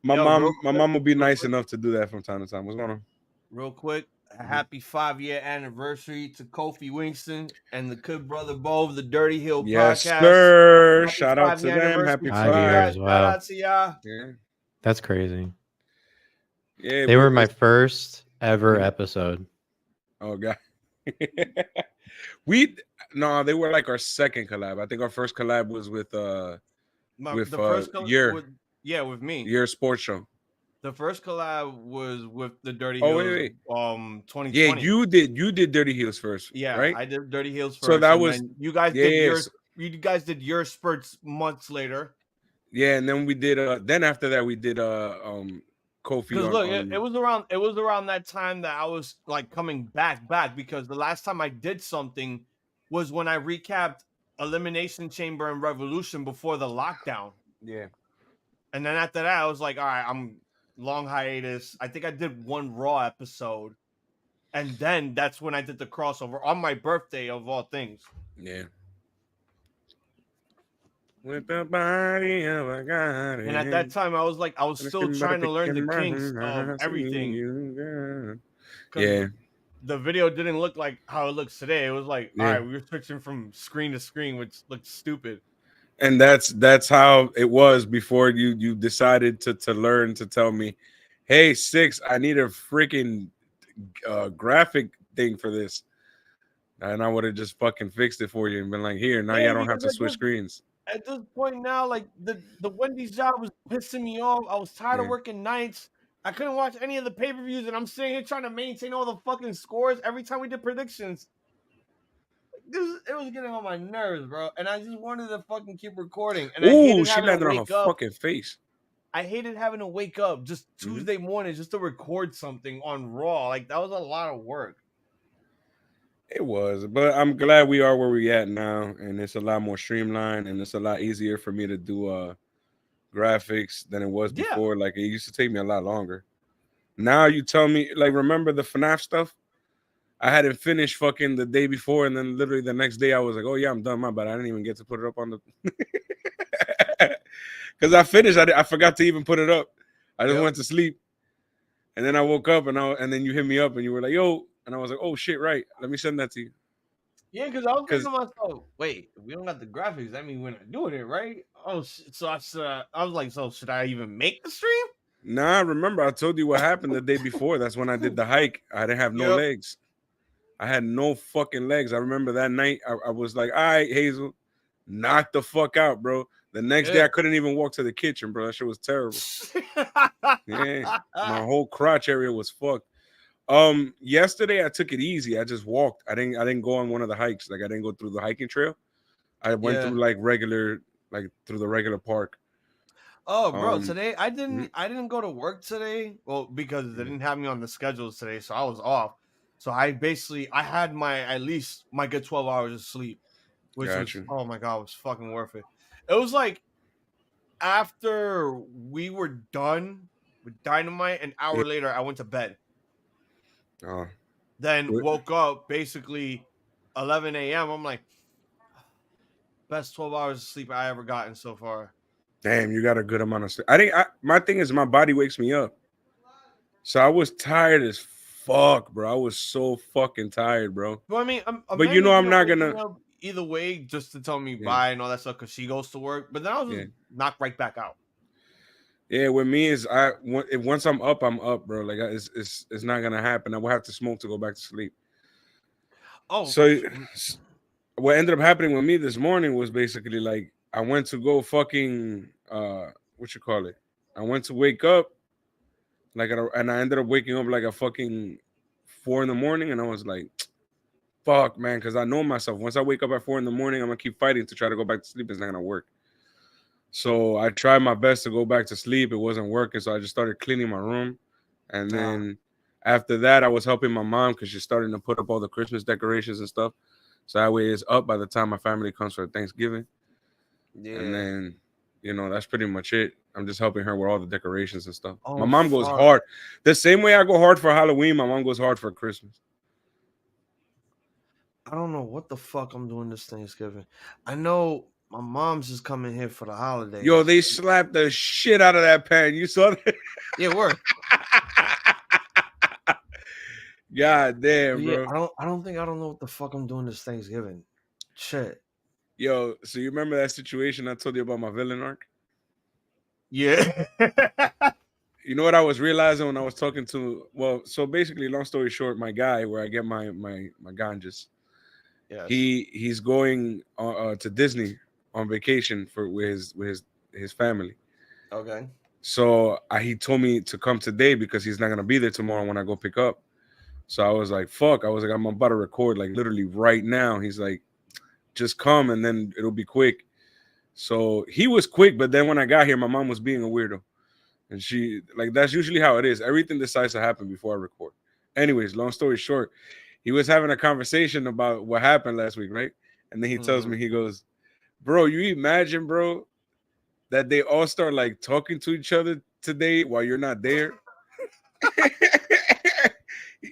My mom will be nice enough to do that from time to time. What's going on? Real quick, a happy 5-year anniversary to Kofi Winston and the Good Brother Bo of the Dirty Hill podcast. Yes, sir. Shout out to them. Happy 5 years. Wow. Shout out to y'all. Yeah. That's crazy. Yeah, they were my first ever episode. Oh god. They were like our second collab. I think our first collab was with with me. Your sports show. The first collab was with the Dirty Heels. Wait. 2020. Yeah, you did Dirty Heels first. Yeah, right? I did Dirty Heels first. So that was you guys did yours. You guys did your spurts months later. Yeah, and then we did then after that we did Kofi. Because look, it was around that time that I was like coming back because the last time I did something was when I recapped Elimination Chamber and Revolution before the lockdown. Yeah. And then after that, I was like, all right, I'm long hiatus. I think I did one Raw episode. And then that's when I did the crossover on my birthday of all things. Yeah. With the body of a god. And at that time, I was still trying to learn the kinks of everything. Yeah. The video didn't look like how it looks today. It was like, all right, we were switching from screen to screen, which looked stupid. And that's how it was before you decided to learn to tell me, hey, Six, I need a freaking graphic thing for this. And I would have just fucking fixed it for you and been like, here, now y'all don't have to switch screens. At this point now, like the Wendy's job was pissing me off. I was tired of working nights. I couldn't watch any of the pay-per-views, and I'm sitting here trying to maintain all the fucking scores every time we did predictions. It was getting on my nerves, bro. And I just wanted to fucking keep recording. And she landed on her fucking face. I hated having to wake up just Tuesday morning just to record something on Raw. Like, that was a lot of work. It was, but I'm glad we are where we at now, and it's a lot more streamlined, and it's a lot easier for me to do graphics than it was before. Like, it used to take me a lot longer. Now you tell me, like, remember the FNAF stuff? I hadn't finished fucking the day before, and then literally the next day I was like, oh yeah, I'm done, my bad. I didn't even get to put it up on the because I finished. I forgot to even put it up. I just went to sleep, and then I woke up, and then you hit me up, and you were like, yo. And I was like, oh, shit, right. Let me send that to you. Yeah, because I was thinking to myself, wait, if we don't got the graphics, that means we're not doing it, right? Oh, so I was like, so should I even make the stream? Nah, remember I told you what happened the day before. That's when I did the hike. I didn't have no legs. I had no fucking legs. I remember that night I was like, all right, Hazel, knock the fuck out, bro. The next day I couldn't even walk to the kitchen, bro. That shit was terrible. Yeah, my whole crotch area was fucked. Yesterday I took it easy. I just walked. I didn't go on one of the hikes. Like I didn't go through the hiking trail. I went through through the regular park. Oh, bro, today I didn't go to work today. Well, because they didn't have me on the schedules today, so I was off. So I had at least my good 12 hours of sleep, which was, oh my God, it was fucking worth it. It was like after we were done with Dynamite, an hour later, I went to bed. Then woke up basically 11 a.m. I'm like, best 12 hours of sleep I ever gotten so far. Damn, you got a good amount of sleep. My thing is my body wakes me up. So I was tired as fuck, bro. I was so fucking tired, bro. Well, I mean, but you know I'm not gonna either way just to tell me bye and all that stuff because she goes to work. But then I was just knocked right back out. Yeah, with me is once I'm up, bro. Like it's not gonna happen. I will have to smoke to go back to sleep. Oh, so what ended up happening with me this morning was basically like I went to go fucking what you call it? I went to wake up and I ended up waking up like a fucking 4 a.m, and I was like, fuck, man, because I know myself. Once I wake up at 4 a.m, I'm gonna keep fighting to try to go back to sleep. It's not gonna work. So I tried my best to go back to sleep. It wasn't working, so I just started cleaning my room, and then after that, I was helping my mom because she's starting to put up all the Christmas decorations and stuff. So that way it's up by the time my family comes for Thanksgiving. Yeah. And then, that's pretty much it. I'm just helping her with all the decorations and stuff. My mom goes hard. The same way I go hard for Halloween, my mom goes hard for Christmas. I don't know what the fuck I'm doing this Thanksgiving. I know my mom's just coming here for the holidays. Yo, they slapped the shit out of that pan. You saw that? Yeah, work. God damn, bro. I don't know what the fuck I'm doing this Thanksgiving. Shit. Yo, so you remember that situation I told you about my villain arc? Yeah. You know what I was realizing when I was talking to, so basically, long story short, my guy where I get my ganjas, he's going to Disney on vacation with his family. Okay. So he told me to come today because he's not gonna be there tomorrow when I go pick up. So I was like, fuck. I was like, I'm about to record like literally right now. He's like, just come and then it'll be quick. So he was quick, but then when I got here, my mom was being a weirdo. And she, like, that's usually how it is. Everything decides to happen before I record. Anyways, long story short, he was having a conversation about what happened last week, right? And then he tells me, he goes, bro, you imagine, bro, that they all start like talking to each other today while you're not there?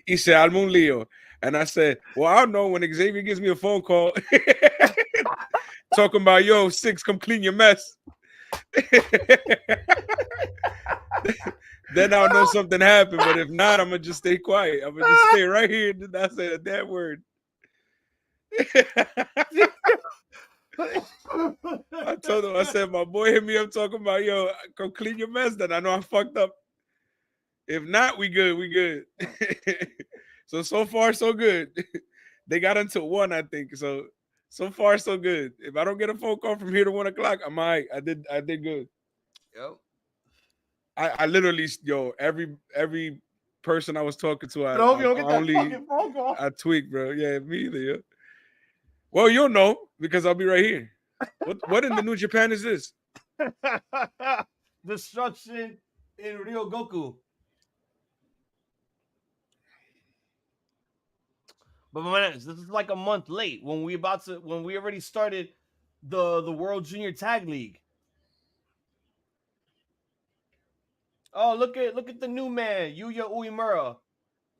He said, "Alma un lío." And I said, well, I don't know, when Xavier gives me a phone call talking about, yo, Six, come clean your mess. Then I'll know something happened. But if not, I'm going to just stay quiet. I'm going to just stay right here and not say a damn word. I told him, I said, my boy hit me up talking about, yo, come clean your mess. Then I know I fucked up. If not, we good. We good. So far, so good. They got until 1, I think. So far, so good. If I don't get a phone call from here to 1 o'clock, I'm all right. I did good. Yep. I literally, every person I was talking to, I hope you don't get that fucking phone call. I tweaked, bro. Yeah, me either. Yeah. Well, you'll know because I'll be right here. What in the New Japan is this? Destruction in Rio Goku. But man, this is like a month late when we already started the World Junior Tag League. Oh, look at the new man, Yuya Uemura,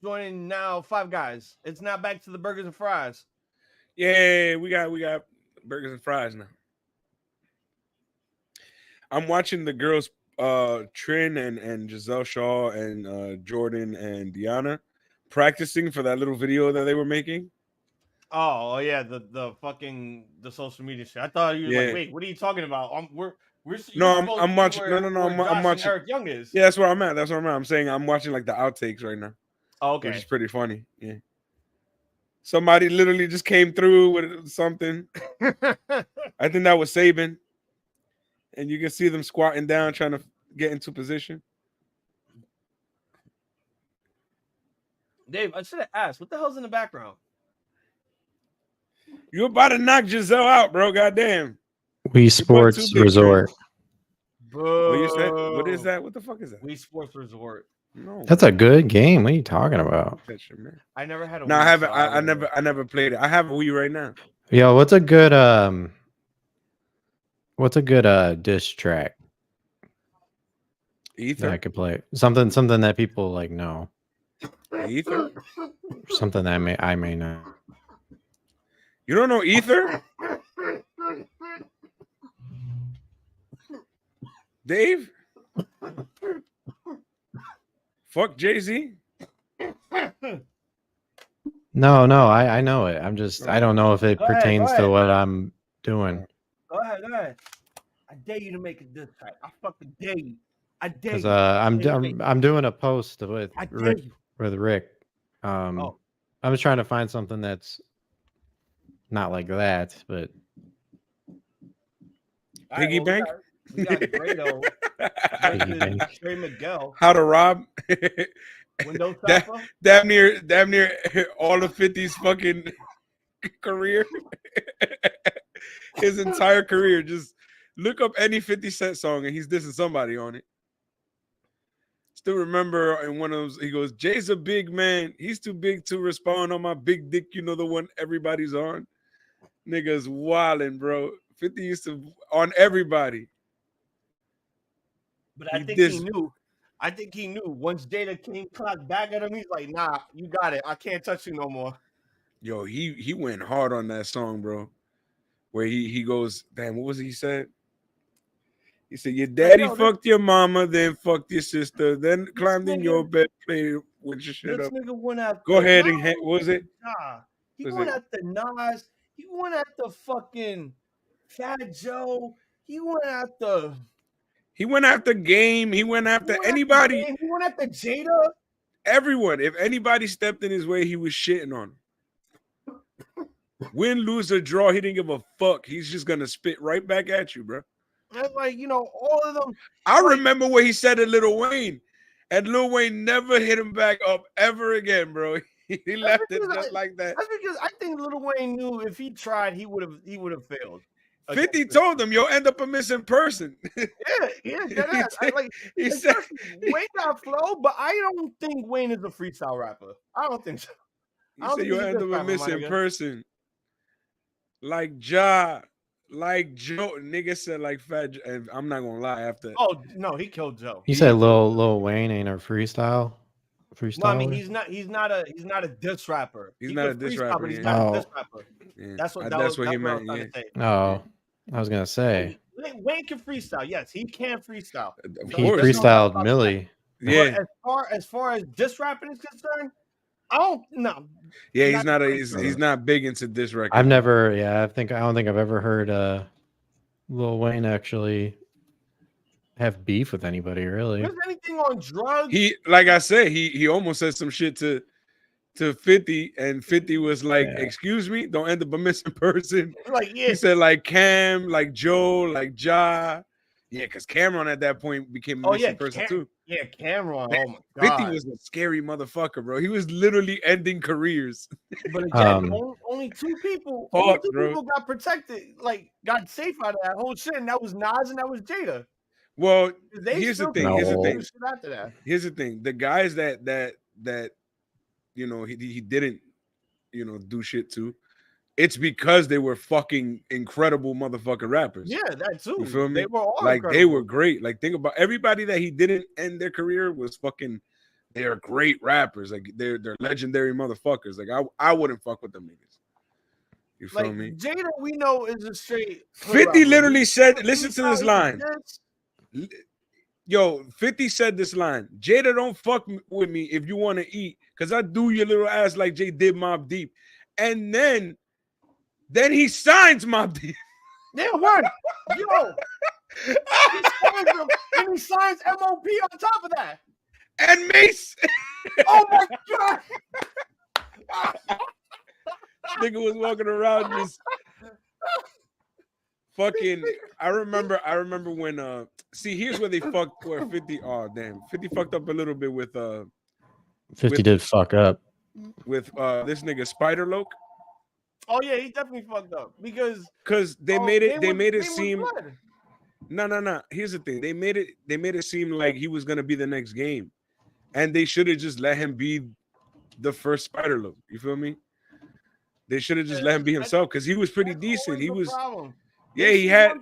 joining now 5 Guys. It's now back to the burgers and fries. Yeah, we got burgers and fries now. I'm watching the girls, Trin and Giselle Shaw and Jordan and Deanna practicing for that little video that they were making. Oh yeah, the fucking the social media shit. I thought you were like, wait, what are you talking about? I'm watching. I'm Josh and watching. Eric Young is. Yeah, that's where I'm at. That's where I'm at. I'm saying I'm watching like the outtakes right now. Oh, okay. Which is pretty funny. Yeah. Somebody literally just came through with something. I think that was Saban. And you can see them squatting down trying to get into position. Dave, I should have asked, what the hell's in the background? You're about to knock Giselle out, bro. Goddamn. Wii Sports Resort. What you said? What is that? What the fuck is that? Wii Sports Resort. No, that's a good game. What are you talking about? I never had a No, Wii. I haven't. I never played it. I have a Wii right now. Yo, what's a good diss track? Ether. I could play something that people like know. Ether. Something that I may know. You don't know Ether? Dave? Fuck Jay-Z? No, I know it. I don't know if it pertains to what I'm doing. Go ahead. I dare you to make a diss track. I fucking dare you. I dare you. I'm doing a post with Rick. Oh. I was trying to find something that's not like that, but Piggy bank. We got Grado. Trey Miguel. How to rob. Windows Tapper. Damn near all of 50's fucking career. His entire career. Just look up any 50 Cent song and he's dissing somebody on it. Still remember in one of those, he goes, Jay's a big man. He's too big to respond on my big dick. You know, the one everybody's on. Niggas wildin', bro. 50 used to on everybody. But I think he knew. Once Jada came clocked back at him, he's like, nah, you got it. I can't touch you no more. Yo, he went hard on that song, bro. Where he goes, damn, what was it he said? He said, your daddy fucked your mama, then fucked your sister, then climbed in your bed, played with your shit up. Nigga went after Go ahead and what was it? Nah. He went after Nas. He went after fucking Fat Joe. He went after Game. He went after anybody. He went after Jada. Everyone. If anybody stepped in his way, he was shitting on him. Win, lose, or draw, he didn't give a fuck. He's just gonna spit right back at you, bro. That's like, all of them. I remember what he said to Lil Wayne, and Lil Wayne never hit him back up ever again, bro. He left it just like that. That's because I think Lil Wayne knew if he tried, he would have failed. 50 told him, you'll end up a missing person. Yeah, he said Wayne got flow, but I don't think Wayne is a freestyle rapper. I don't think so. He said you'll end up a missing person. Like Ja, like Joe. Nigga said like Fat Joe. And I'm not gonna lie after. Oh no, he killed Joe. He said Lil Wayne ain't a freestyle. No, I mean he's not a diss rapper. He's not a diss rapper. He's not a diss rapper. Yeah. That's what he meant. Oh, I was gonna say Wayne can freestyle. Yes, he can freestyle. He freestyled Millie. Yeah. But as far as diss rapping is concerned, I don't know. Yeah, he's not big into diss record. I don't think I've ever heard Lil Wayne actually have beef with anybody, really. There's anything on drugs? He, like I said, he almost said some shit to 50, and 50 was like, excuse me, don't end up a missing person. Like, yeah. He said like Cam, like Joe, like Ja. Yeah, because Cameron at that point became a missing person too. Yeah, Cameron. Man, oh my God. 50 was a scary motherfucker, bro. He was literally ending careers. But again, only two people got protected, like got safe out of that whole shit, and that was Nas and that was Jada. Well, here's the thing. Here's the thing. The guys that he didn't do shit to, it's because they were fucking incredible motherfucking rappers. Yeah, that too. You feel me? They were all like incredible. They were great. Like think about everybody that he didn't end their career was fucking. They are great rappers. Like they're legendary motherfuckers. Like I wouldn't fuck with them niggas. You feel me? Jada, we know is a straight. 50 literally said, listen to this line. Yo, 50 said this line. Jada, don't fuck with me if you want to eat, because I do your little ass like Jay did Mobb Deep. and then he signs Mobb Deep. Yeah, word. Yo. And he signs MOP on top of that. And Mace. Oh my god. Nigga was walking around just fucking. I remember when see, here's where they fucked where 50. Oh damn, 50 fucked up a little bit with 50 did fuck up with this nigga Spider Loke. Oh yeah, he definitely fucked up because they made it seem. No. Here's the thing. They made it seem like he was gonna be the next game, and they should have just let him be the first Spider Loke. You feel me? They should have just let him be himself because he was pretty decent. He was. Problem. Yeah, he had.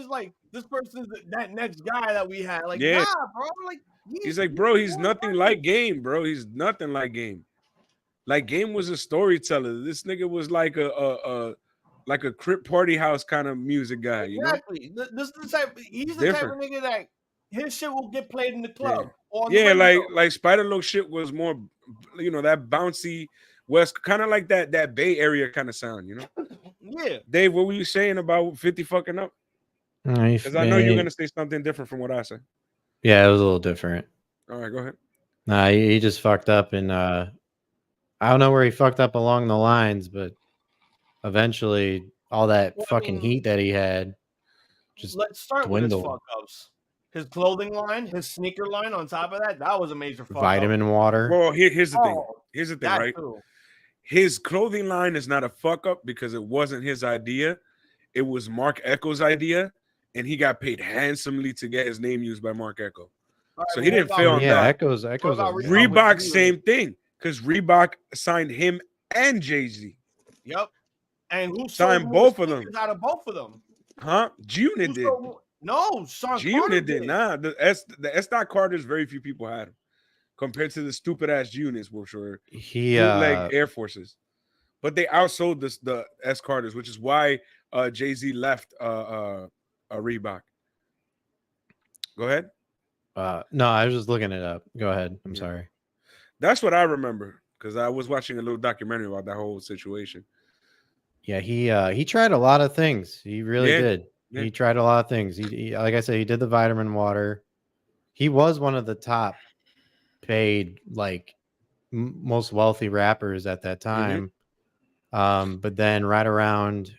Like this person's that next guy that we had. Like, yeah, nah, bro. Like he's like, bro, he's nothing like Game, bro. He's nothing like Game. Like Game was a storyteller. This nigga was like a Crip Party House kind of music guy. You exactly. know? This is the type. He's the type of nigga that his shit will get played in the club. Yeah, like Spider Loke shit was more, you know, that bouncy West, kind of like that Bay Area kind of sound, you know. Yeah. Dave, what were you saying about 50 fucking up? Because I know you're gonna say something different from what I said. Yeah, it was a little different. All right, go ahead. Nah, he just fucked up, and I don't know where he fucked up along the lines, but eventually all that heat that he had just let's start dwindled. With his fuck ups. His clothing line, his sneaker line on top of that was a major fuck Vitamin up. water. Well, here's the thing. Here's the thing, right? Too. His clothing line is not a fuck up because it wasn't his idea. It was Mark Echo's idea, and he got paid handsomely to get his name used by Mark Echo. Right, so he didn't fail on that. Echo's Reebok, same thing, because Reebok signed him and Jay-Z. Yep. And who signed both of them? Out of both of them. Huh? G-Unit did. No, Sean G-Unit did. Nah, the S. Carter's very few people had him compared to the stupid ass G-Units, which were bootleg Air Forces. But they outsold the S. Carters, which is why Jay-Z left Reebok. Go ahead. No, I was just looking it up. Go ahead. I'm sorry. That's what I remember because I was watching a little documentary about that whole situation. Yeah, he tried a lot of things. He really did. Yeah. He tried a lot of things. He like I said, he did the vitamin water. He was one of the top paid, like most wealthy rappers at that time. But then right around,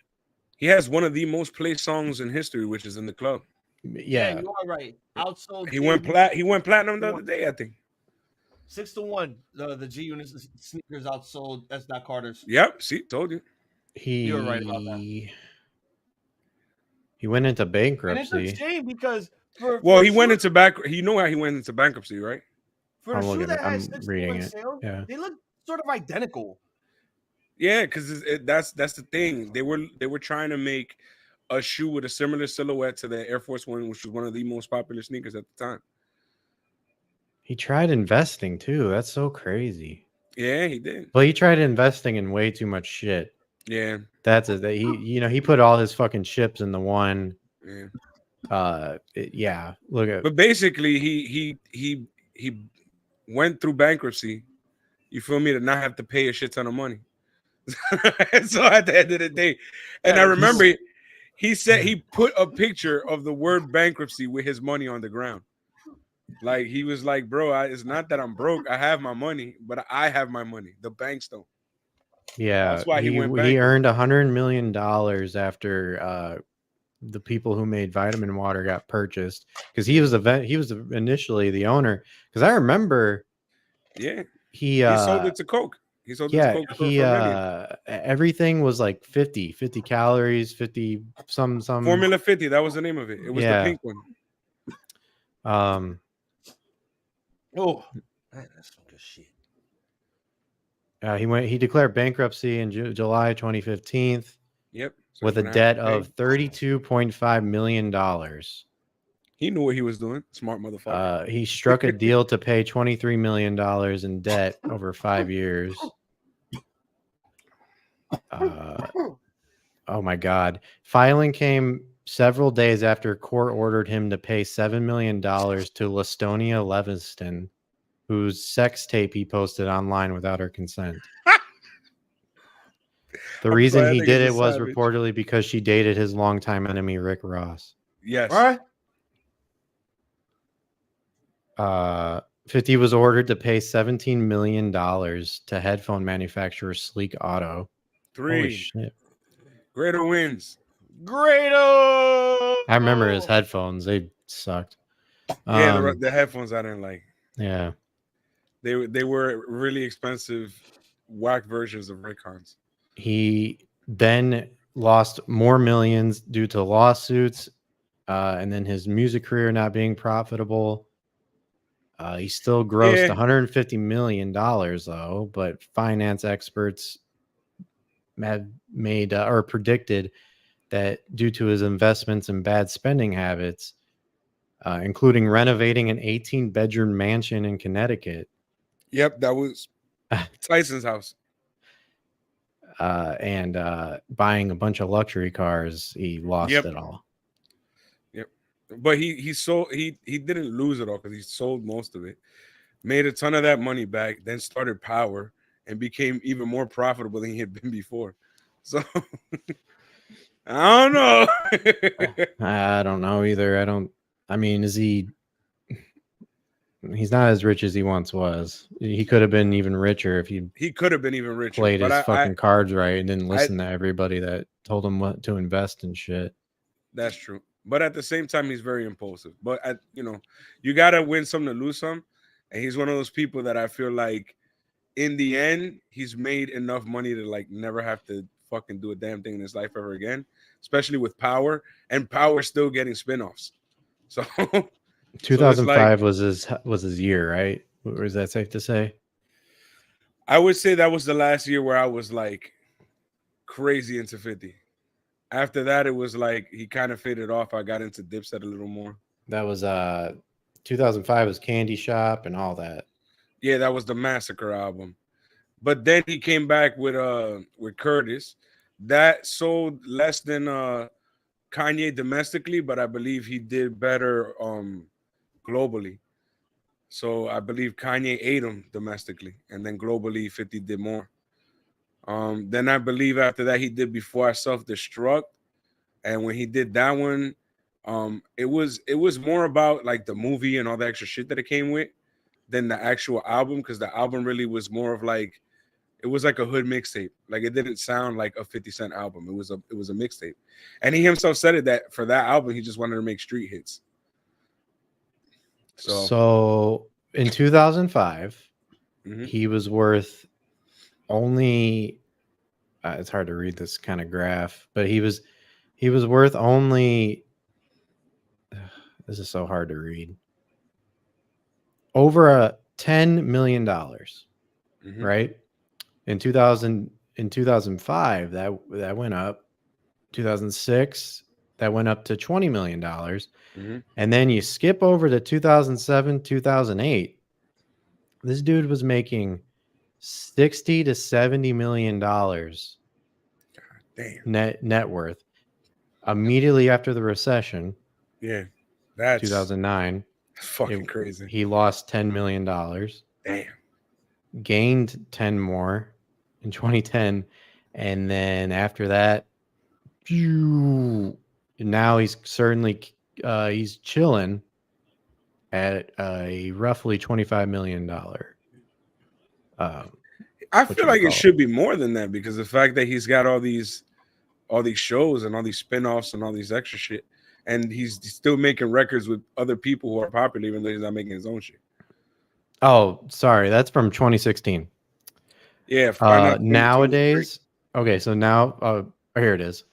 he has one of the most played songs in history, which is In the Club. Yeah, you are right. Outsold. He went platinum the other day, I think. 6-1. The G-Unit sneakers outsold S. Carter's. Yep. See, told you. You were right about that. He went into bankruptcy. And it's a shame because he went into bankruptcy. You know how he went into bankruptcy, right? For a shoe that has 6-1 sales, they look sort of identical. Yeah, because that's the thing. They were trying to make a shoe with a similar silhouette to the Air Force One, which was one of the most popular sneakers at the time. He tried investing too. That's so crazy. Yeah, he did. Well, he tried investing in way too much shit. Yeah, that's it. He put all his fucking chips in the one. Yeah. Look at. But basically, he went through bankruptcy. You feel me? To not have to pay a shit ton of money. So at the end of the day, and I remember he said he put a picture of the word bankruptcy with his money on the ground. Like he was like, bro, it's not that I'm broke. I have my money, but I have my money. The banks don't. Yeah, that's why he went back. He earned $100 million after the people who made vitamin water got purchased because he was initially the owner. Because I remember, he sold it to Coke. He sold it to Coke. Everything was like 50 calories, 50 some Formula 50. That was the name of it. It was the pink one. Oh, man, that's some good shit. He declared bankruptcy in July 2015. Yep. So with a debt of $32.5 million. He knew what he was doing. Smart motherfucker. He struck a deal to pay $23 million in debt over 5 years. Oh my God. Filing came several days after court ordered him to pay $7 million to Lastonia Leviston, whose sex tape he posted online without her consent. The reason he did it was reportedly because she dated his longtime enemy, Rick Ross. Yes. All right. 50 was ordered to pay $17 million to headphone manufacturer Sleek Auto. 3. Holy shit. Grado wins. Grado! I remember his headphones. They sucked. Yeah, the headphones I didn't like. Yeah. They were really expensive, whack versions of Raycons. He then lost more millions due to lawsuits, and then his music career not being profitable. He still grossed $150 million, though, but finance experts have made or predicted that due to his investments and bad spending habits, including renovating an 18-bedroom mansion in Connecticut. Yep, that was Tyson's house. And buying a bunch of luxury cars, he lost it all. Yep, but he didn't lose it all because he sold most of it, made a ton of that money back, then started Power and became even more profitable than he had been before. So I don't know. I don't know either. I mean, is he? He's not as rich as he once was. He could have been even richer if he could have been even richer. Played his fucking cards right and didn't listen to everybody that told him what to invest in shit. That's true. But at the same time, he's very impulsive. But you gotta win some to lose some. And he's one of those people that I feel like in the end, he's made enough money to like never have to fucking do a damn thing in his life ever again, especially with Power, and Power still getting spinoffs. So 2005 was his year, right? Or is that safe to say? I would say that was the last year where I was like crazy into 50. After that, it was like he kind of faded off. I got into Dipset a little more. That was 2005 was Candy Shop and all that. Yeah, that was the Massacre album. But then he came back with Curtis. That sold less than Kanye domestically, but I believe he did better globally. So I believe Kanye ate him domestically, and then globally 50 did more. Then I believe after that he did Before I Self-Destruct, and when he did that one, it was more about like the movie and all the extra shit that it came with than the actual album, because the album really was more of like, it was like a hood mixtape. Like it didn't sound like a 50 Cent album. It was a mixtape, and he himself said it that for that album he just wanted to make street hits. So in 2005, he was worth only. It's hard to read this kind of graph, but he was worth only. This is so hard to read. Over $10 million, right? In 2005, that went up. 2006, that went up to $20 million. And then you skip over to 2007, 2008. This dude was making $60 to $70 million net worth immediately after the recession. Yeah, that's 2009. Fucking crazy. He lost $10 million. Damn. Gained 10 more in 2010, and then after that, now he's certainly he's chilling at a roughly $25 million. I feel like it should be more than that, because the fact that he's got all these shows and all these spinoffs and all these extra shit, and he's still making records with other people who are popular, even though he's not making his own shit. Oh, sorry, that's from 2016. Yeah. Nowadays, okay, so now here it is.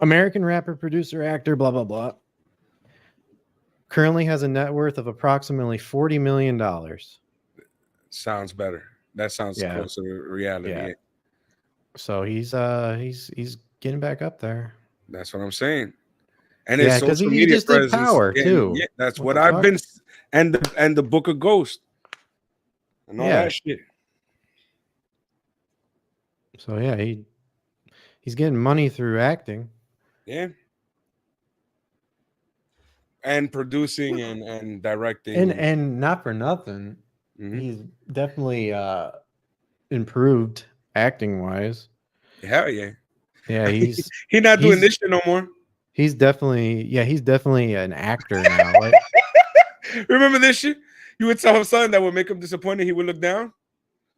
American rapper, producer, actor, blah blah blah. Currently has a net worth of approximately $40 million. Sounds better. That sounds closer to reality. Yeah. So he's getting back up there. That's what I'm saying. And yeah, because he just did Power too. Yeah, that's what I've been. And the Book of Ghost and all that shit. So yeah, he's getting money through acting. Yeah. And producing and directing. And not for nothing. He's definitely improved acting wise. Hell yeah. Yeah, he's not doing this shit no more. He's definitely an actor now. Like, remember this shit? You would tell him something that would make him disappointed. He would look down.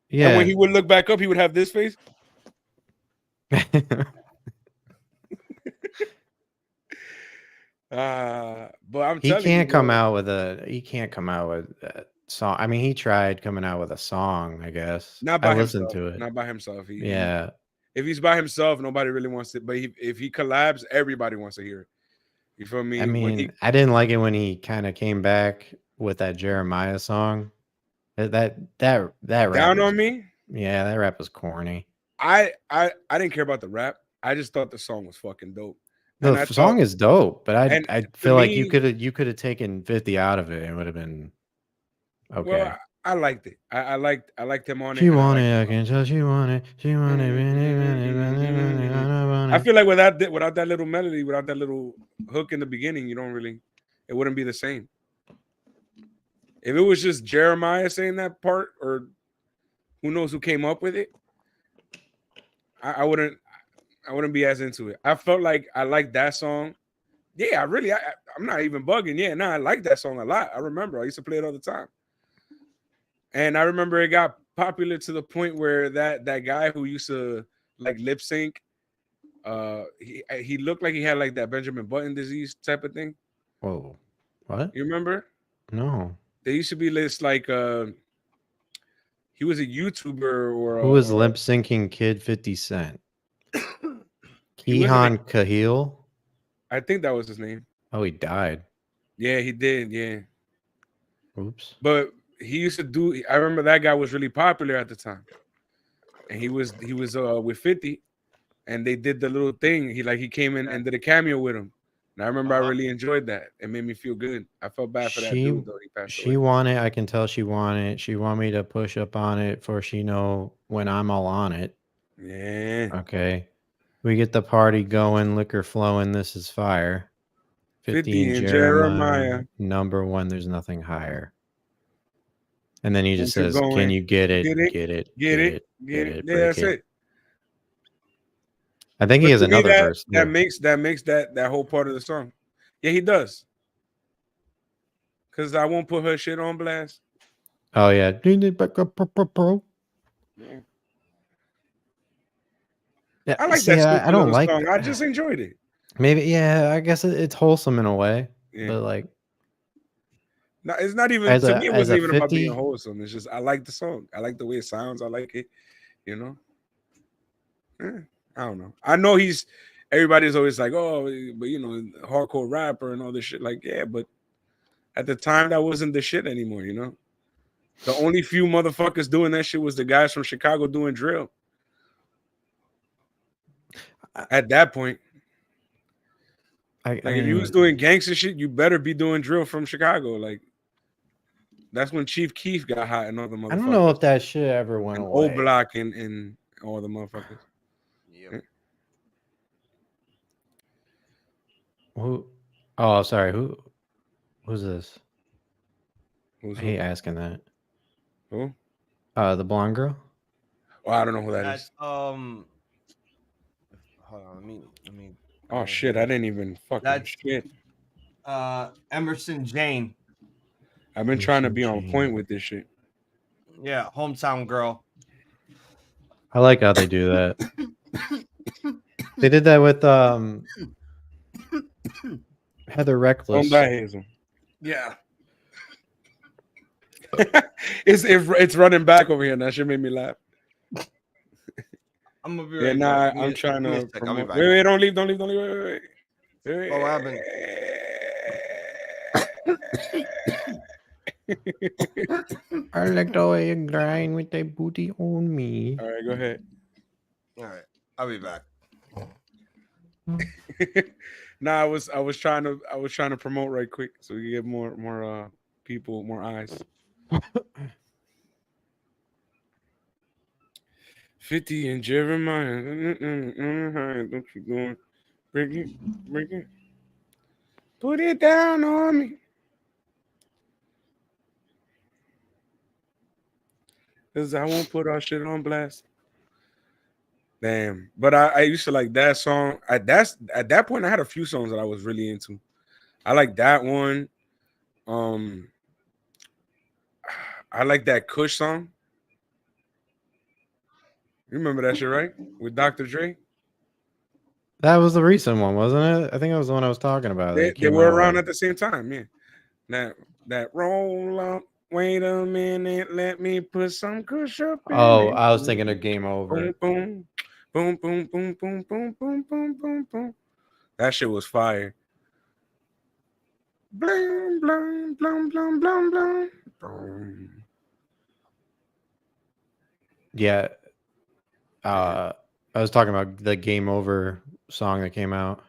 Yeah. And when he would look back up, he would have this face. But I'm telling you, he can't come out with a song. I mean, he tried coming out with a song, I guess. Not by listened himself. to it. Not by himself. Yeah. If he's by himself, nobody really wants it. But if he collabs, everybody wants to hear it. You feel me? I mean, I didn't like it when he kind of came back with that Jeremiah song. That rap Down on Me? Yeah, that rap was corny. I didn't care about the rap. I just thought the song was fucking dope. The song is dope, but I feel like you could have taken 50 out of it and it would have been okay. Well, I liked it. I liked him on it. She wanted, I can tell she wanted. I feel like without that little melody, without that little hook in the beginning, it wouldn't be the same. If it was just Jeremiah saying that part, or who knows who came up with it, I wouldn't be as into it. I felt like I liked that song. Yeah, I'm not even bugging. Yeah, I like that song a lot. I remember I used to play it all the time. And I remember it got popular to the point where that guy who used to like lip sync, he looked like he had like that Benjamin Button disease type of thing. Whoa, what? You remember? No. There used to be this like he was a YouTuber or who was lip syncing Kid 50 Cent? Kehan Cahill. I think that was his name. Oh, he died. Yeah, he did. Yeah. Oops. But he used to do. I remember that guy was really popular at the time, and he was with 50, and they did the little thing. He came in and did a cameo with him, and I remember I really enjoyed that. It made me feel good. I felt bad for that dude though. He passed away. She wanted. I can tell she wanted. She want me to push up on it for she know when I'm all on it. Yeah. Okay. We get the party going, liquor flowing. This is fire. 50 and Jeremiah. Number one. There's nothing higher. And then he just says, "Can you get it? Get it? Yeah, that's it." I think he has another verse. That makes that whole part of the song. Yeah, he does. Because I won't put her shit on blast. Oh yeah. Yeah, I like that. I don't like song. I just enjoyed it. Maybe, yeah. I guess it's wholesome in a way, but like, no, it's not even. To me, it wasn't even about being wholesome. It's just I like the song. I like the way it sounds. I like it. You know. I don't know. I know everybody's always like, oh, but you know, hardcore rapper and all this shit. Like, yeah, but at the time that wasn't the shit anymore. You know, the only few motherfuckers doing that shit was the guys from Chicago doing drill. At that point, if you was doing gangster shit, you better be doing drill from Chicago. Like, that's when Chief Keef got hot and all the motherfuckers. I don't know if that shit ever went away. Old Block and all the motherfuckers. Yep. Who? Oh, sorry. Who's this? I hate asking that. Who? The blonde girl. Well, I don't know who that is. Hold on, let me. Oh shit! I didn't even fucking shit. Emersyn Jayne. I've been trying to be on point with this shit. Yeah, hometown girl. I like how they do that. They did that with Heather Reckless. Don't die, Hazel. Yeah. it's running back over here. That shit made me laugh. I'm gonna be right back. I'm trying to. Wait, don't leave. Wait. Oh, what happened? I like the way you grind with that booty on me. All right, go ahead. All right, I'll be back. I was trying to promote right quick so we can get more people, more eyes. 50 and Jeremiah. Don't you going? Break it. Put it down on me. Because I won't put our shit on blast. Damn. But I used to like that song. At that point, I had a few songs that I was really into. I like that one. I like that Kush song. You remember that shit, right? With Dr. Dre. That was the recent one, wasn't it? I think it was the one I was talking about. They were around at the same time, yeah. That roll up. Wait a minute, let me put some Kush up. Oh, I was thinking of Game Over. Boom, boom, boom, boom, boom, boom, boom, boom, boom, boom. That shit was fire. Blam, blam, blam, blam, blam, blam. Boom. Yeah. I was talking about the Game Over song that came out.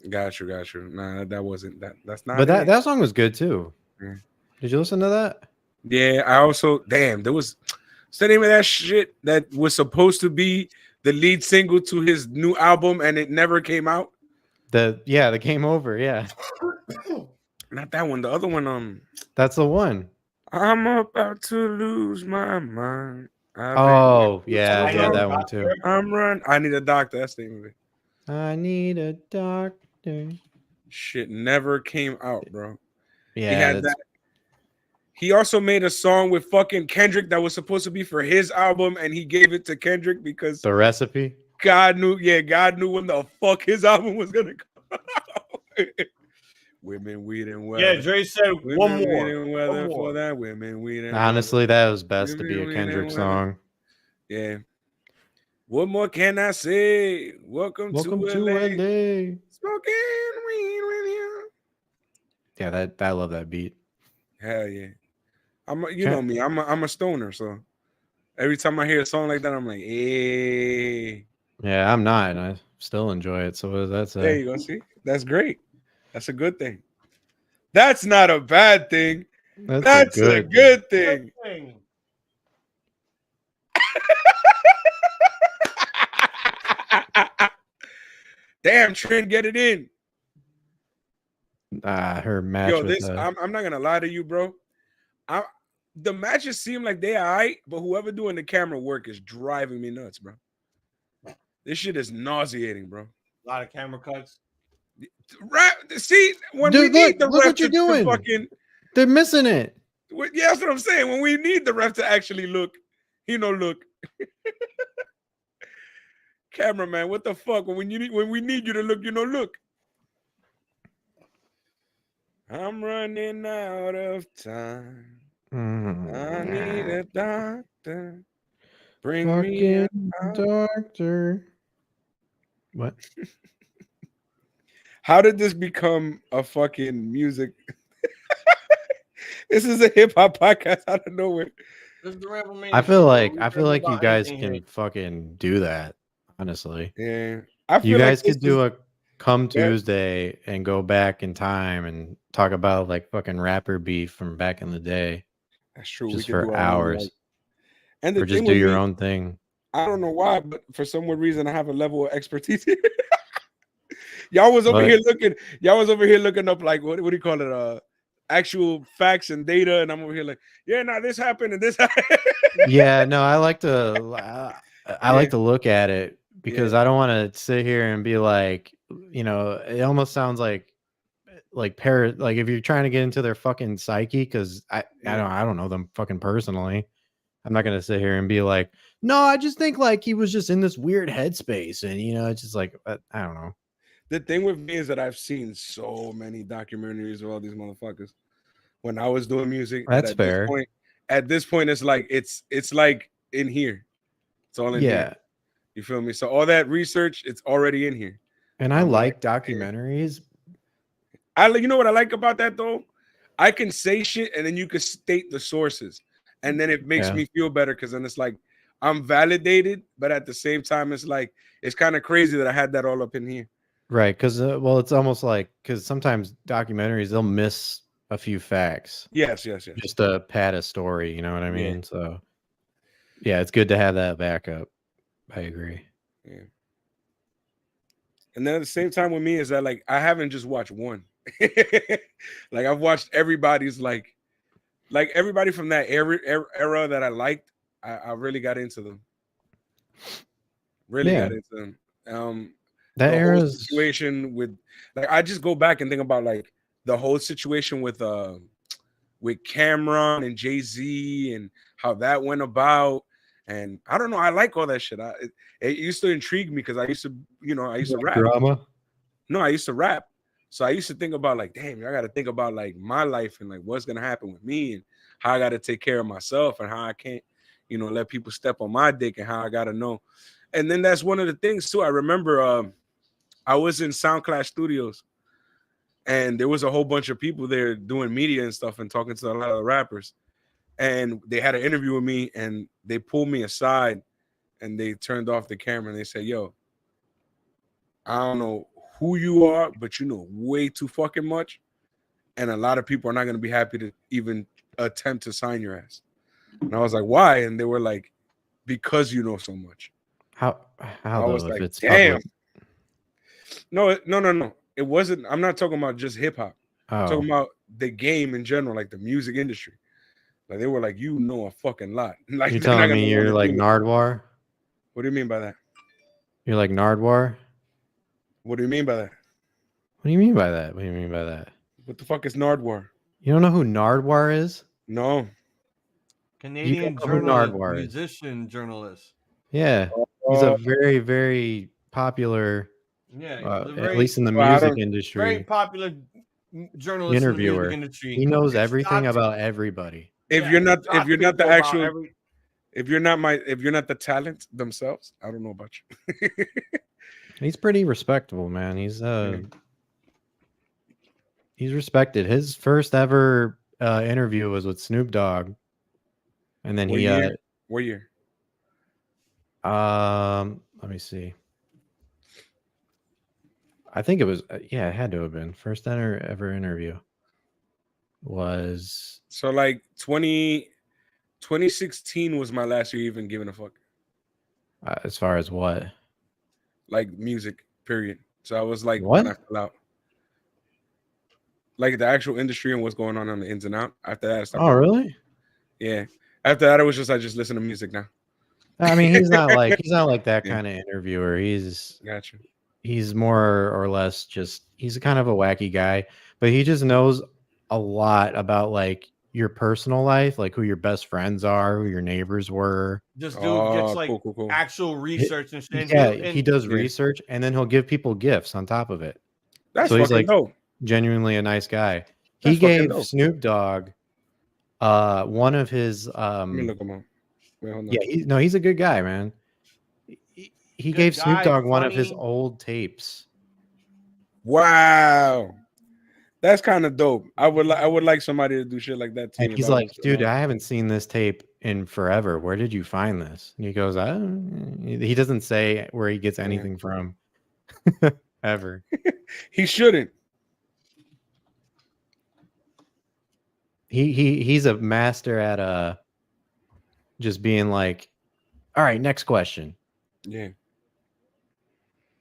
Got you. Nah, that wasn't that. That's not. But that song was good too. Yeah. Did you listen to that? Yeah, I also there was. What's the name of that shit that was supposed to be the lead single to his new album and it never came out? The Game Over. Yeah. Not that one. The other one. That's the one. I'm about to lose my mind. Oh yeah, that one too. I'm run. I need a doctor. That's the name of it. I need a doctor. Shit never came out, bro. Yeah, he had that. He also made a song with fucking Kendrick that was supposed to be for his album, and he gave it to Kendrick because The Recipe. God knew when the fuck his album was gonna come out. Women, weed, and weather. Yeah, Dre said one more. For that. Women, weed, and honestly, that was best to be a Kendrick song. Yeah. What more can I say? Welcome to LA. Smoking weed with you. Yeah, I love that beat. Hell yeah. You know me. I'm a stoner, so every time I hear a song like that, I'm like, hey. Yeah, I'm not, and I still enjoy it. So what does that say? There you go. See, that's great. That's a good thing. That's not a bad thing. That's a good thing. Damn, Trent, get it in. Her match. Yo, I'm not gonna lie to you, bro. The matches seem like they are alright, but whoever doing the camera work is driving me nuts, bro. This shit is nauseating, bro. A lot of camera cuts. See, when we need the ref to fucking, they're missing it. Yeah, that's what I'm saying. When we need the ref to actually look, look. Cameraman, what the fuck? When we need you to look, look. I'm running out of time. I need a doctor. Bring me a doctor. What? How did this become a fucking music? This is a hip hop podcast out of nowhere. I feel like you guys can fucking do that. Honestly, yeah. You guys could do a Come Tuesday and go back in time and talk about like fucking rapper beef from back in the day. That's true. Just for hours. And or just do your own thing. I don't know why, but for some weird reason, I have a level of expertise here. Y'all was over here looking up like what do you call it? Actual facts and data, and I'm over here like, this happened and this happened. Yeah, no, I like to look at it because I don't want to sit here and be like, it almost sounds like like if you're trying to get into their fucking psyche, because I don't know them fucking personally. I'm not gonna sit here and be like, no, I just think like he was just in this weird headspace, and it's just like I don't know. The thing with me is that I've seen so many documentaries of all these motherfuckers when I was doing music. That's fair. At this point, it's like it's like in here. It's all in here. You feel me? So all that research, it's already in here. And I like documentaries. You know what I like about that though? I can say shit and then you can state the sources, and then it makes me feel better because then it's like I'm validated, but at the same time, it's like it's kind of crazy that I had that all up in here. Right, because it's almost like because sometimes documentaries they'll miss a few facts. Yes. Just to pad a story, you know what I mean? So yeah, it's good to have that backup. I agree. Yeah. And then at the same time with me is that like I haven't just watched one. Like I've watched everybody's like everybody from that era that I liked. I really got into them. Really got into them. That the era whole situation with, like, I just go back and think about like the whole situation with Cameron and Jay-Z and how that went about. And I don't know, I like all that shit. It used to intrigue me because I used to rap. drama. No, I used to rap. So I used to think about like, damn, I got to think about like my life and like what's going to happen with me and how I got to take care of myself and how I can't, let people step on my dick and how I got to know. And then that's one of the things too. I remember I was in SoundCloud Studios and there was a whole bunch of people there doing media and stuff and talking to a lot of the rappers. And they had an interview with me and they pulled me aside and they turned off the camera and they said, yo, I don't know who you are, but you know way too fucking much. And a lot of people are not going to be happy to even attempt to sign your ass. And I was like, why? And they were like, because you know so much. How I was like, it's damn. public? No. It wasn't. I'm not talking about just hip hop. I'm talking Oh, about the game in general, like the music industry. Like they were like, you know a fucking lot. Like you're they're not telling gonna me wanna you're like do it. Nardwar? What do you mean by that? You're like Nardwar? What do you mean by that? What do you mean by that? What do you mean by that? What the fuck is Nardwar? You don't know who Nardwar is? No. Canadian know who journalist, Nardwar is. musician, journalist. Yeah. He's a very, very popular, Yeah, at least in the well, I music don't- industry, very popular journalist interviewer. in the music industry. He knows It's everything got to- about everybody. If yeah, you're not got to the know about actual if you're not the talent themselves, I don't know about you. He's pretty respectable, man. He's respected. His first ever interview was with Snoop Dogg, and then What year? Let me see. I think it was it had to have been first ever interview. Was So like 2016 was my last year even giving a fuck. as far as what? Like music, period. So I was like, What? when I fell out. Like the actual industry and what's going on the ins and out. After that, I stopped. Oh, really? Yeah. After that, I just listen to music now. I mean, he's not like that Yeah. kind of interviewer. Gotcha. He's more or less just he's kind of a wacky guy, but he just knows a lot about like your personal life, like who your best friends are, who your neighbors were. This dude gets like cool. actual research and shit. Yeah, And he does research, and then he'll give people gifts on top of it. That's So he's fucking like dope. genuinely a nice guy. He That's fucking gave dope. Snoop Dogg one of his Let me look him up. Wait, hold on. yeah, he's a good guy, man. He Good gave Snoop guy, Dogg one of his funny. old tapes. Wow. That's kind of dope. I would like somebody to do shit like that to And me. he's if I like, was dude, around. I haven't seen this tape in forever. Where did you find this? And he goes, he doesn't say where he gets anything from ever. He shouldn't. He's a master at just being like, all right, next question. Yeah.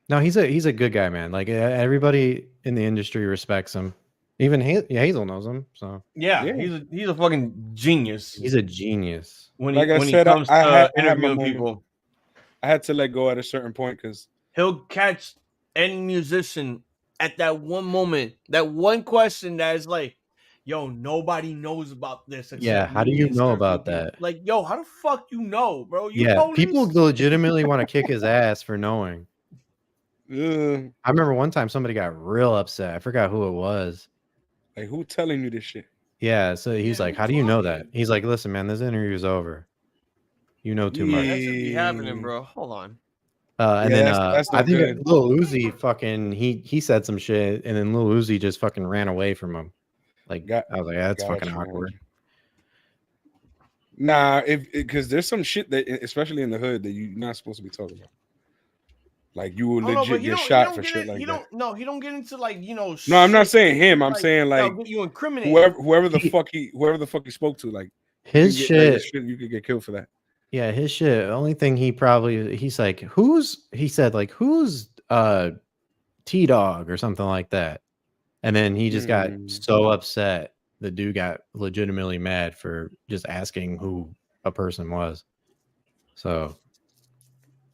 No, he's a good guy, man. Like everybody in the industry respects him. Even Hazel knows him. So yeah, he's a fucking genius. he's a genius. When Like I he said, comes I to had my interviewing moment. people, I had to let go at a certain point because he'll catch any musician at that one moment, that one question that is like, yo, nobody knows about this. Yeah, how do me you and know certain about people. that? Like, yo, how the fuck you know, bro? You Yeah, know people this? legitimately want to kick his ass for knowing. like I remember one time somebody got real upset. I forgot who it was. who telling you this shit? Yeah, so he's Yeah, like, who "How do you know told that?" you? He's like, "Listen, man, this interview's over. You know too Yeah, much." that should be happening, bro. Hold on. And Yeah, then that's I not think good. Lil Uzi fucking he said some shit, and then Lil Uzi just fucking ran away from him. Like I was like, that's fucking Gotcha. awkward. Nah, because there's some shit that, especially in the hood, that you're not supposed to be talking about. Like you will legit get shot for shit like that. He don't get into like No, I'm not shit saying him. that, I'm saying like get you incriminated. whoever the fuck he spoke to. Like His you can get, shit. like, you could get killed for that. Yeah, his shit. The only thing he's like, he said like, who's T-Dog or something like that. And then he just got so upset. The dude got legitimately mad for just asking who a person was. So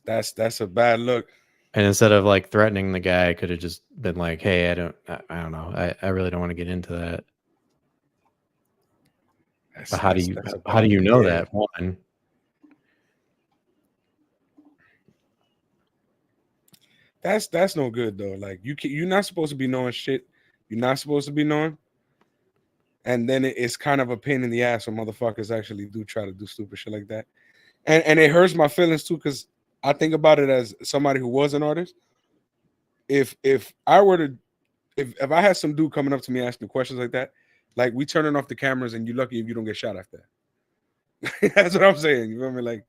That's a bad look. And instead of like threatening the guy, I could have just been like, "Hey, I don't know. I really don't want to get into that." But how do you know that one? That's no good though. Like you're not supposed to be knowing shit. You're not supposed to be knowing. And then it's kind of a pain in the ass when motherfuckers actually do try to do stupid shit like that. And it hurts my feelings too, because I think about it as somebody who was an artist. If I were to if I had some dude coming up to me asking questions like that, like we turning off the cameras and you're lucky if you don't get shot after that. That's what I'm saying. You feel me? Like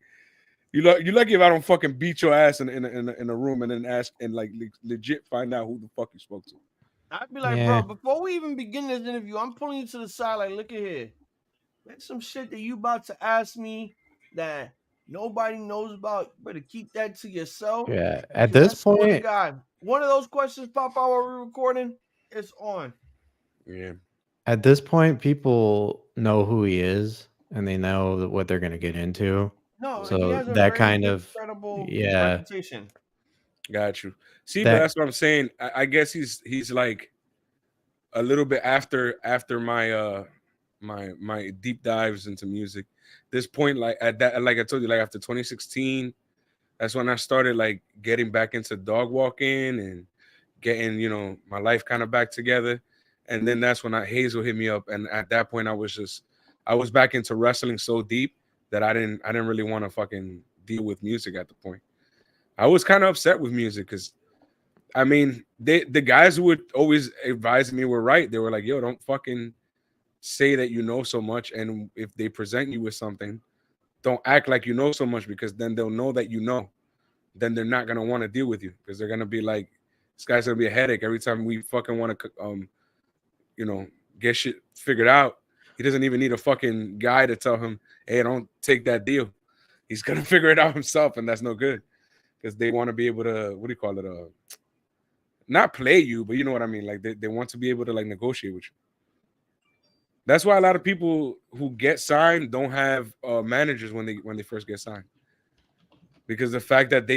you're lucky if I don't fucking beat your ass in a room and then ask and like legit find out who the fuck you spoke to. I'd be like, bro, before we even begin this interview, I'm pulling you to the side. Like, look at here. There's some shit that you about to ask me that nobody knows about. You better keep that to yourself. Yeah. At this point, God, one of those questions pop out while we're recording, it's on. Yeah. At this point, people know who he is and they know what they're gonna get into. No, so he has a that very kind good, of credible reputation. Got you. See, but that's what I'm saying. I guess he's like a little bit after my my deep dives into music. This point, like at that, like I told you, like after 2016, that's when I started like getting back into dog walking and getting, you know, my life kind of back together. And then that's when Hazel hit me up, and at that point I was back into wrestling so deep that I didn't really want to fucking deal with music at the point. I was kind of upset with music because, I mean, the guys who would always advise me were right. They were like, yo, don't fucking say that you know so much. And if they present you with something, don't act like you know so much, because then they'll know that you know. Then they're not going to want to deal with you, because they're going to be like, this guy's going to be a headache every time we fucking want to, you know, get shit figured out. He doesn't even need a fucking guy to tell him, hey, don't take that deal. He's going to figure it out himself, and that's no good. Because they want to be able to, what do you call it? Not play you, but you know what I mean? Like they want to be able to like negotiate with you. That's why a lot of people who get signed don't have managers when they first get signed. Because the fact that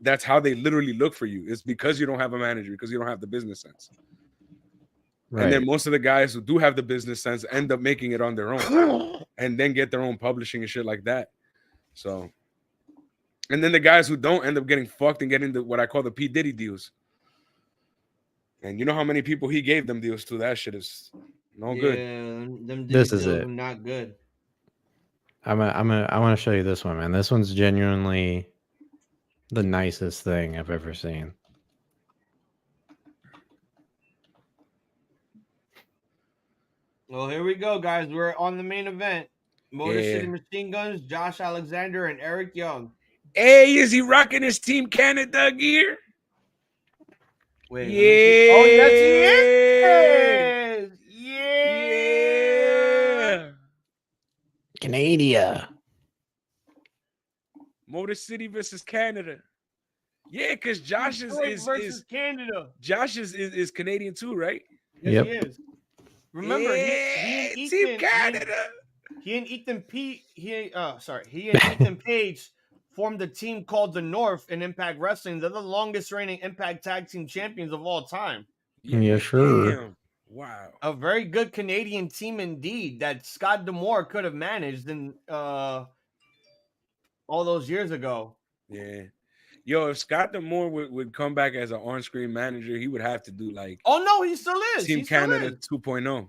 that's how they literally look for you. It's because you don't have a manager, because you don't have the business sense. Right. And then most of the guys who do have the business sense end up making it on their own and then get their own publishing and shit like that. So, and then the guys who don't end up getting fucked and getting what I call the P. Diddy deals. And you know how many people he gave them deals to? That shit is no good. Them this is it. Not good. I want to show you this one, man. This one's genuinely the nicest thing I've ever seen. Well, here we go, guys. We're on the main event. Motor City Machine Guns, Josh Alexander, and Eric Young. Hey, is he rocking his Team Canada gear? Wait, yeah. Oh, yes, he is. Yeah. Canada. Motor City versus Canada. Yeah, because Josh is Canada. Josh is Canadian too, right? Yes, yep. He is. Remember, he and Ethan, Team Canada. He and Ethan Page formed a team called the North in Impact Wrestling. They're the longest reigning Impact Tag Team Champions of all time. Yeah, sure. Damn. Wow. A very good Canadian team indeed that Scott D'Amore could have managed in all those years ago. Yeah. Yo, if Scott D'Amore would come back as an on-screen manager, he would have to do like... Oh, no, he still is. Team Canada 2.0.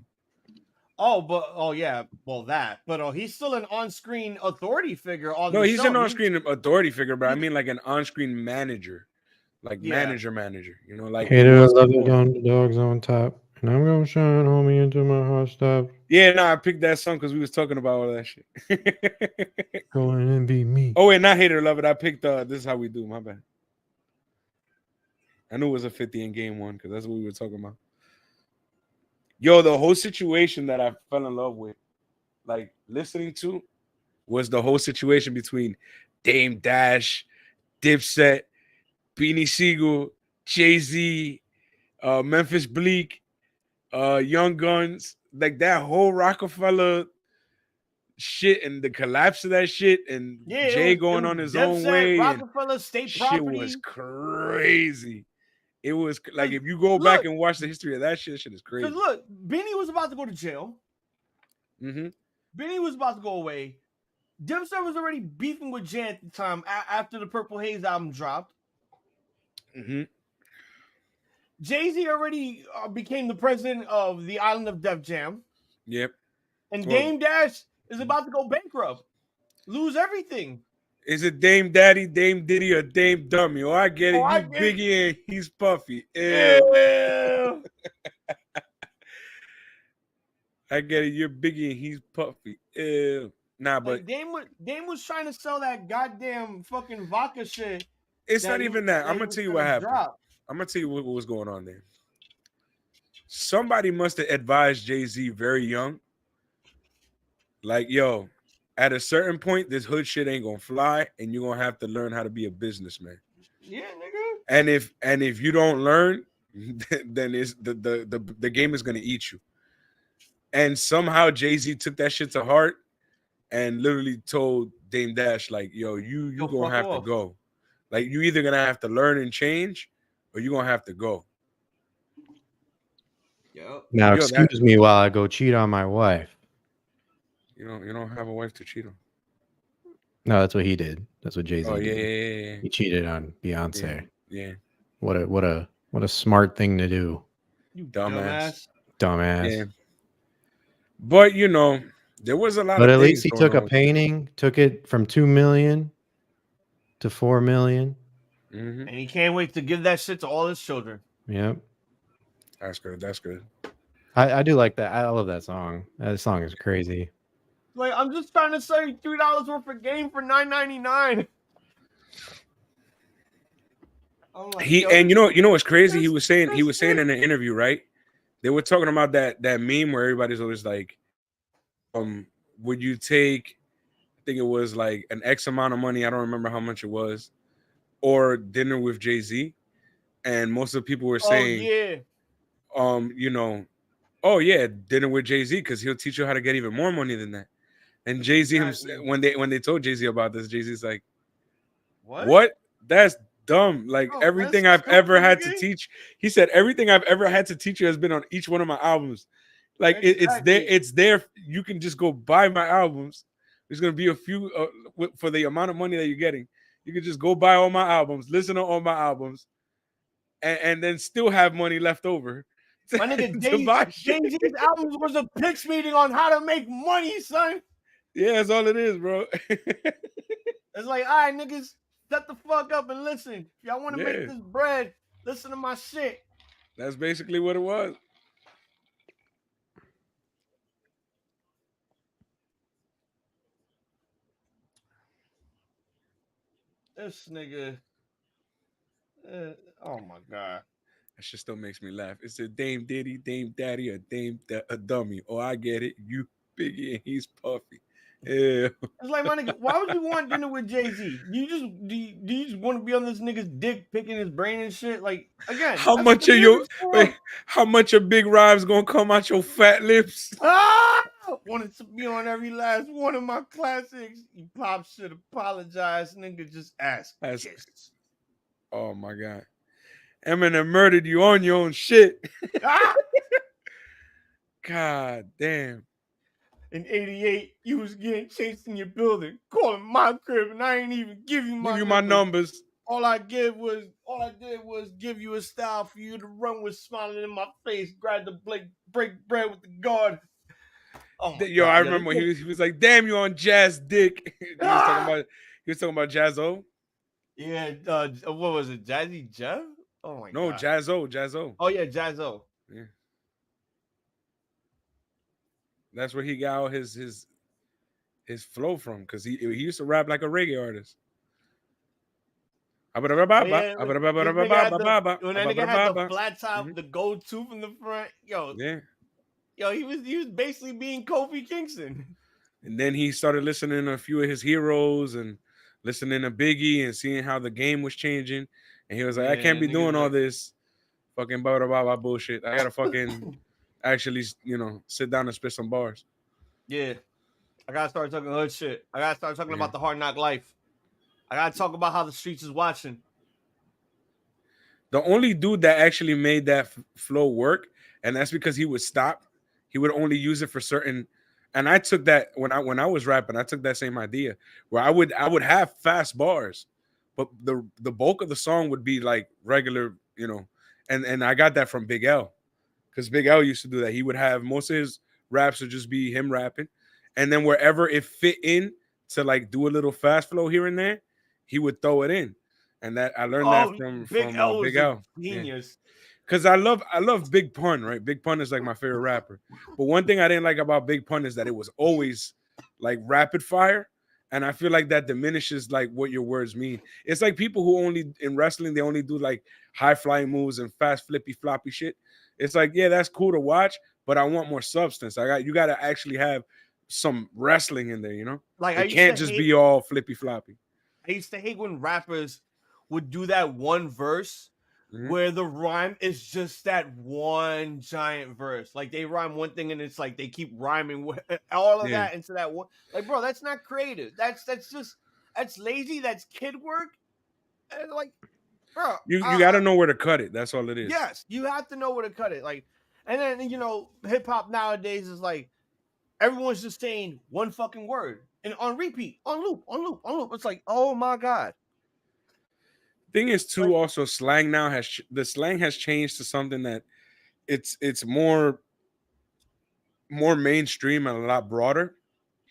But he's still an on-screen authority figure. No, he's an on-screen authority figure, but I mean like an on-screen manager. Like manager, you know, like... Haters love it on the dogs on top. And I'm going to shine homie into my hot stuff. Yeah, no, I picked that song because we was talking about all that shit. Go in and be me. Oh, wait, not Hater Love It. I picked This Is How We Do. My bad. I knew it was a 50 in game one because that's what we were talking about. Yo, the whole situation that I fell in love with, like listening to, was the whole situation between Dame Dash, Dipset, Beanie Siegel, Jay-Z, Memphis Bleak, Young Guns, like that whole Rockefeller shit and the collapse of that shit and Jay going on his own way. Rockefeller State shit property was crazy. It was like if you go back and watch the history of that shit is crazy. Because look, Benny was about to go to jail. Mm-hmm. Benny was about to go away. Dipset was already beefing with Jay at the time after the Purple Haze album dropped. Mm-hmm. Jay-Z already became the president of the Island of Def Jam. Yep. And Dame Dash is about to go bankrupt. Lose everything. Is it Dame Daddy, Dame Diddy, or Dame Dummy? Oh, I get it. Biggie and he's Puffy. Ew. I get it. You're Biggie and he's Puffy. Ew. Nah, but Dame was trying to sell that goddamn fucking vodka shit. It's not even that. I'm gonna tell you what happened. I'm gonna tell you what was going on there. Somebody must have advised Jay-Z very young. Like, yo, at a certain point, this hood shit ain't gonna fly, and you're gonna have to learn how to be a businessman. Yeah, nigga. And if you don't learn, then it's the game is gonna eat you. And somehow Jay-Z took that shit to heart and literally told Dame Dash, like, yo, you gonna have to go. Like, you either gonna have to learn and change, or you're gonna have to go. Now, excuse me while I go cheat on my wife. You don't have a wife to cheat on. No, that's what he did. That's what Jay-Z did. Yeah. He cheated on Beyonce. Yeah. What a smart thing to do. You dumbass. Dumbass. Yeah. But there was a lot. But at least he took a painting, took it from 2 million to 4 million. Mm-hmm. And he can't wait to give that shit to all his children. Yep. That's good. I do like that. I love that song. That song is crazy. Like, I'm just trying to sell you $3 worth of game for $9.99. Like, you know what's crazy? He was saying in an interview, right? They were talking about that meme where everybody's always like, would you take, I think it was like an X amount of money, I don't remember how much it was, or dinner with Jay-Z? And most of the people were saying, oh yeah, dinner with Jay-Z, because he'll teach you how to get even more money than that. And Jay-Z, when they told Jay-Z about this, Jay-Z's like, what? That's dumb. Like, everything I've ever had to teach. He said, everything I've ever had to teach you has been on each one of my albums. Like, it's there. You can just go buy my albums. There's going to be a few for the amount of money that you're getting. You can just go buy all my albums, listen to all my albums, and then still have money left over. My nigga, Jay-Z's albums was a pitch meeting on how to make money, son. Yeah, that's all it is, bro. It's like, all right, niggas, shut the fuck up and listen. If y'all want to make this bread, listen to my shit. That's basically what it was. This nigga. Oh my God. That shit still makes me laugh. It's a Dame Diddy, Dame Daddy, or a dummy. Oh, I get it. You Biggie and he's Puffy. Yeah. It's like, my nigga, why would you want dinner with Jay-Z? Do you just want to be on this nigga's dick, picking his brain and shit? Like, again, how much of Big Rhymes gonna come out your fat lips? Wanted to be on every last one of my classics. You pop should apologize, nigga. Just ask. Oh my God. Eminem murdered you on your own shit. God damn. In 88, you was getting chased in your building, calling my crib, and I ain't even give you my numbers. All I did was give you a style for you to run with, smiling in my face, grab the break bread with the guard. Oh yo, God, I remember when he was like, "Damn, you on Jazz dick." He was talking about Jazzo. Yeah, what was it, Jazzy Jeff? Oh my God. No, Jazzo. Oh yeah, Jazzo. Yeah. That's where he got all his flow from, because he used to rap like a reggae artist. When that nigga had the flat top, the gold tooth in the front, he was basically being Kofi Kingston. And then he started listening to a few of his heroes and listening to Biggie and seeing how the game was changing. And he was like, I can't be doing all this fucking bullshit. I gotta fucking actually, sit down and spit some bars. Yeah. I gotta start talking hood shit. I gotta start talking about the hard knock life. I gotta talk about how the streets is watching. The only dude that actually made that flow work, and that's because he would stop. He would only use it for certain. And I took that when I was rapping. I took that same idea where I would have fast bars, but the bulk of the song would be like regular, you know. And I got that from Big L, because Big L used to do that. He would have most of his raps would just be him rapping, and then wherever it fit in to like do a little fast flow here and there, he would throw it in. And that I learned that from Big L. Genius. Because I love Big Pun, right? Big Pun is like my favorite rapper. But one thing I didn't like about Big Pun is that it was always like rapid fire. And I feel like that diminishes like what your words mean. It's like people who only in wrestling, they only do like high flying moves and fast flippy floppy shit. It's like, yeah, that's cool to watch, but I want more substance. You got to actually have some wrestling in there, you know? Like it can't just be all flippy floppy. I used to hate when rappers would do that one verse where the rhyme is just that one giant verse. Like they rhyme one thing and it's like they keep rhyming all of that into that one. Like, bro, that's not creative. That's lazy. That's kid work. And like, bro, you got to know where to cut it. That's all it is. Yes, you have to know where to cut it. Like, and then you know, hip hop nowadays is like everyone's just saying one fucking word and on repeat, on loop. It's like, oh my god. Thing is too, also slang now has changed to something that it's more mainstream and a lot broader.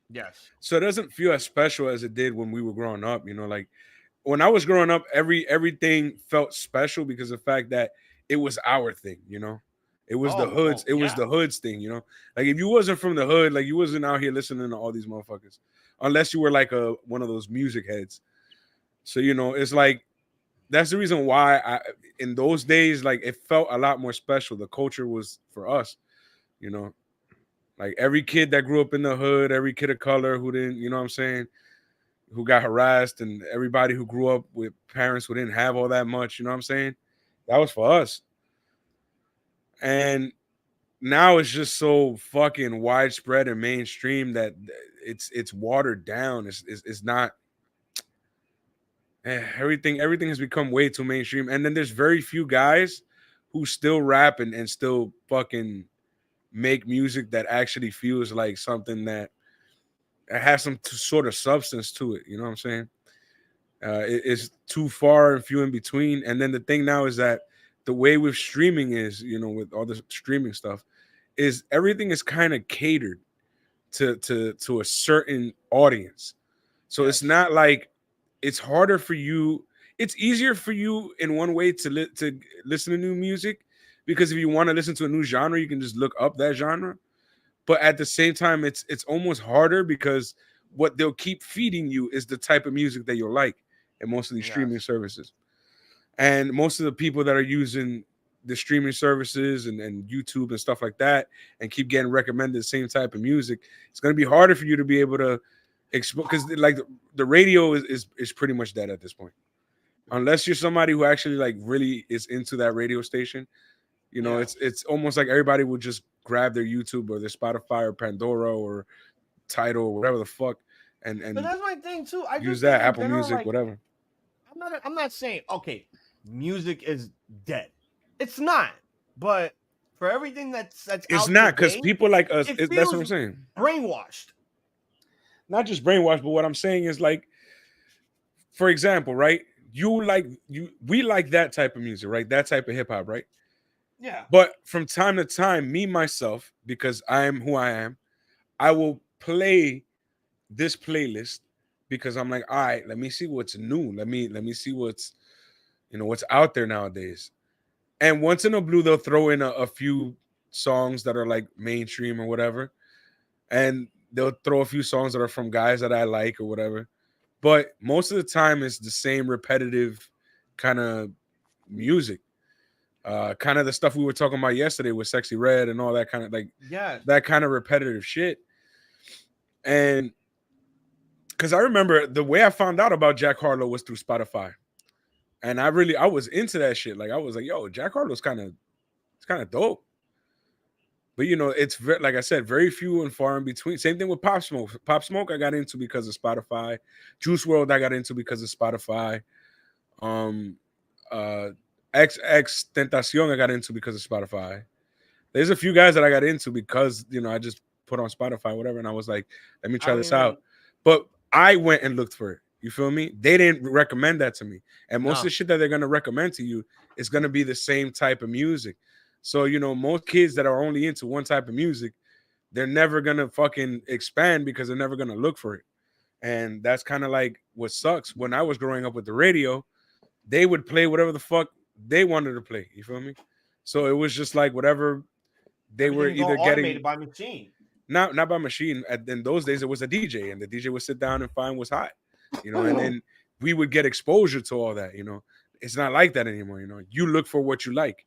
Yes. So it doesn't feel as special as it did when we were growing up. You know, like when I was growing up, everything felt special because of the fact that it was our thing. You know, it was the hoods. It was the hoods thing. You know, like if you wasn't from the hood, like you wasn't out here listening to all these motherfuckers, unless you were like one of those music heads. So you know, it's like. That's the reason why in those days, like it felt a lot more special. The culture was for us, you know, like every kid that grew up in the hood, every kid of color who didn't, you know what I'm saying, who got harassed, and everybody who grew up with parents who didn't have all that much, you know what I'm saying? That was for us. And now it's just so fucking widespread and mainstream that it's watered down. It's not. Everything has become way too mainstream, and then there's very few guys who still rap and still fucking make music that actually feels like something that has some sort of substance to it. You know what I'm saying? It's too far and few in between. And then the thing now is that the way with streaming is, you know, with all the streaming stuff, is everything is kind of catered to a certain audience. So it's not like. It's harder for you. It's easier for you in one way to listen to new music, because if you want to listen to a new genre, you can just look up that genre. But at the same time, it's almost harder because what they'll keep feeding you is the type of music that you'll like in most of these streaming services. And most of the people that are using the streaming services and YouTube and stuff like that and keep getting recommended the same type of music, it's going to be harder for you to be able to because like the radio is pretty much dead at this point, unless you're somebody who actually like really is into that radio station. You know, it's almost like everybody would just grab their YouTube or their Spotify or Pandora or Tidal or whatever the fuck, and but that's my thing too. I use that Apple Music, like, whatever. I'm not saying okay, music is dead. It's not, but for everything that's it's not, because people like us. That's what I'm saying. Brainwashed. Not just brainwashed, but what I'm saying is, like, for example, right? We like that type of music, right? That type of hip hop, right? Yeah. But from time to time, me myself, because I am who I am, I will play this playlist because I'm like, all right, let me see what's new. Let me see what's out there nowadays. And once in a blue, they'll throw in a few songs that are like mainstream or whatever, and they'll throw a few songs that are from guys that I like or whatever. But most of the time, it's the same repetitive kind of music. Kind of the stuff we were talking about yesterday with Sexy Red and all that kind of like that kind of repetitive shit. And because I remember the way I found out about Jack Harlow was through Spotify. And I was into that shit. Like I was like, yo, Jack Harlow's kind of dope. But you know, it's like I said, very few and far in between. Same thing with Pop Smoke. Pop Smoke I got into because of Spotify. Juice World I got into because of Spotify. XX Tentacion I got into because of Spotify. There's a few guys that I got into because, you know, I just put on Spotify, whatever, and I was like, let me try this out. But I went and looked for it. You feel me? They didn't recommend that to me. And most of the shit that they're gonna recommend to you is gonna be the same type of music. So, you know, most kids that are only into one type of music, they're never gonna fucking expand because they're never gonna look for it. And that's kind of like what sucks. When I was growing up with the radio, they would play whatever the fuck they wanted to play. You feel me? So it was just like whatever they were either getting by machine. Not by machine. In those days, it was a DJ, and the DJ would sit down and find what's hot, you know, and then we would get exposure to all that. You know, it's not like that anymore. You know, you look for what you like.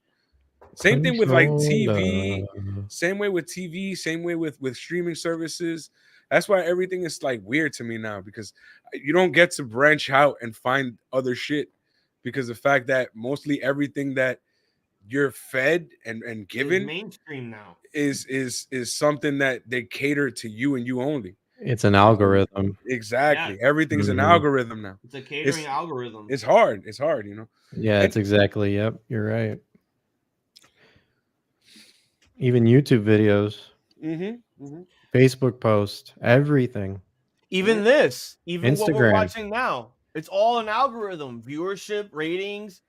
Same thing with like TV. Same way with TV. Same way with streaming services. That's why everything is like weird to me now, because you don't get to branch out and find other shit, because the fact that mostly everything that you're fed and given mainstream now is something that they cater to you and you only. It's an algorithm. Exactly. Yeah. Everything's an algorithm now. It's a catering algorithm. It's hard, you know. Yeah, it's exactly. Yep, you're right. Even YouTube videos, Facebook posts, everything. Even this, even Instagram. what we're watching now, it's all an algorithm. Viewership, ratings,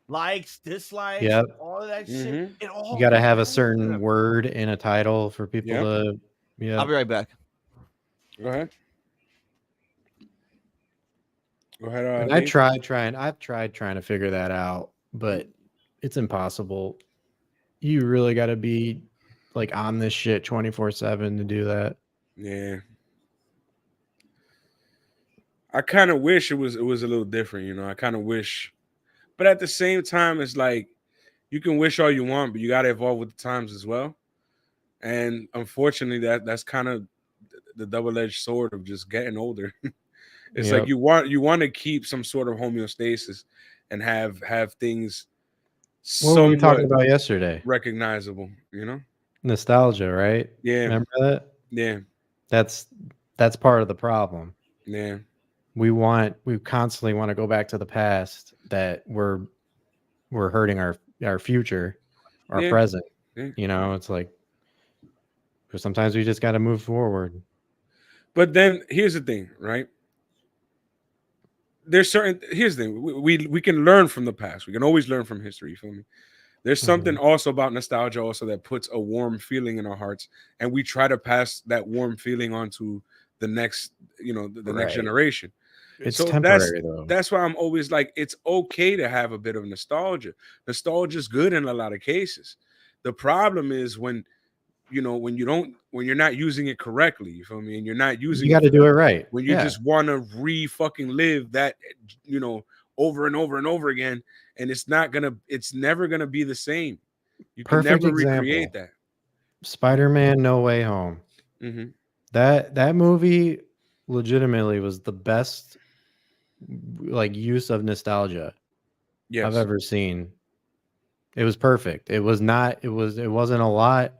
likes, dislikes, all of that shit. It all You got to have a certain word in a title for people to. Yeah, I'll be right back. Go ahead. I've tried trying to figure that out, but it's impossible. You really got to be like on this shit 24/7 to do that. Yeah. I kind of wish it was a little different, you know. I kind of wish, but at the same time, it's like you can wish all you want, but you got to evolve with the times as well. And unfortunately, that's kind of the double-edged sword of just getting older. It's like you want to keep some sort of homeostasis and have things. What were we talking about yesterday? Recognizable, you know, nostalgia, right? Yeah, remember that? Yeah, that's part of the problem. Yeah, we constantly want to go back to the past, that we're hurting our future, our present. Yeah. You know, it's like, but sometimes we just got to move forward. But then here's the thing, right? Here's the thing. We can learn from the past. We can always learn from history. You feel me? There's something also about nostalgia also that puts a warm feeling in our hearts, and we try to pass that warm feeling on to the next, you know, the next generation. It's so temporary, though. That's why I'm always like, it's okay to have a bit of nostalgia. Nostalgia is good in a lot of cases. The problem is when you're not using it correctly, you feel me? And you're not using you got to do it right. When you just want to fucking live that, you know, over and over and over again, and it's never gonna be the same. You Perfect can never example. Recreate that. Spider-Man No Way Home. That movie legitimately was the best like use of nostalgia I've ever seen. It was perfect. It wasn't a lot.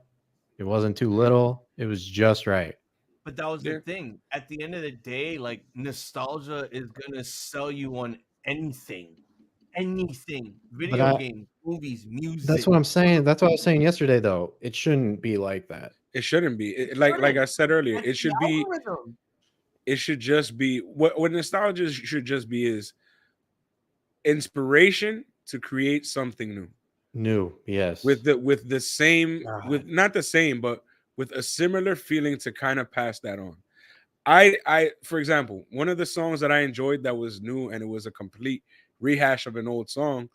It wasn't too little. It was just right. But that was the thing. At the end of the day, like, nostalgia is gonna sell you on anything. Video games, movies, music. That's what I'm saying. That's what I was saying yesterday, though. It shouldn't be like that. It shouldn't be. Like I said earlier, it should be. It should just be what nostalgia should just be is inspiration to create something new. Yes. With the same, with not the same, but with a similar feeling to kind of pass that on. I for example, one of the songs that I enjoyed that was new and it was a complete rehash of an old song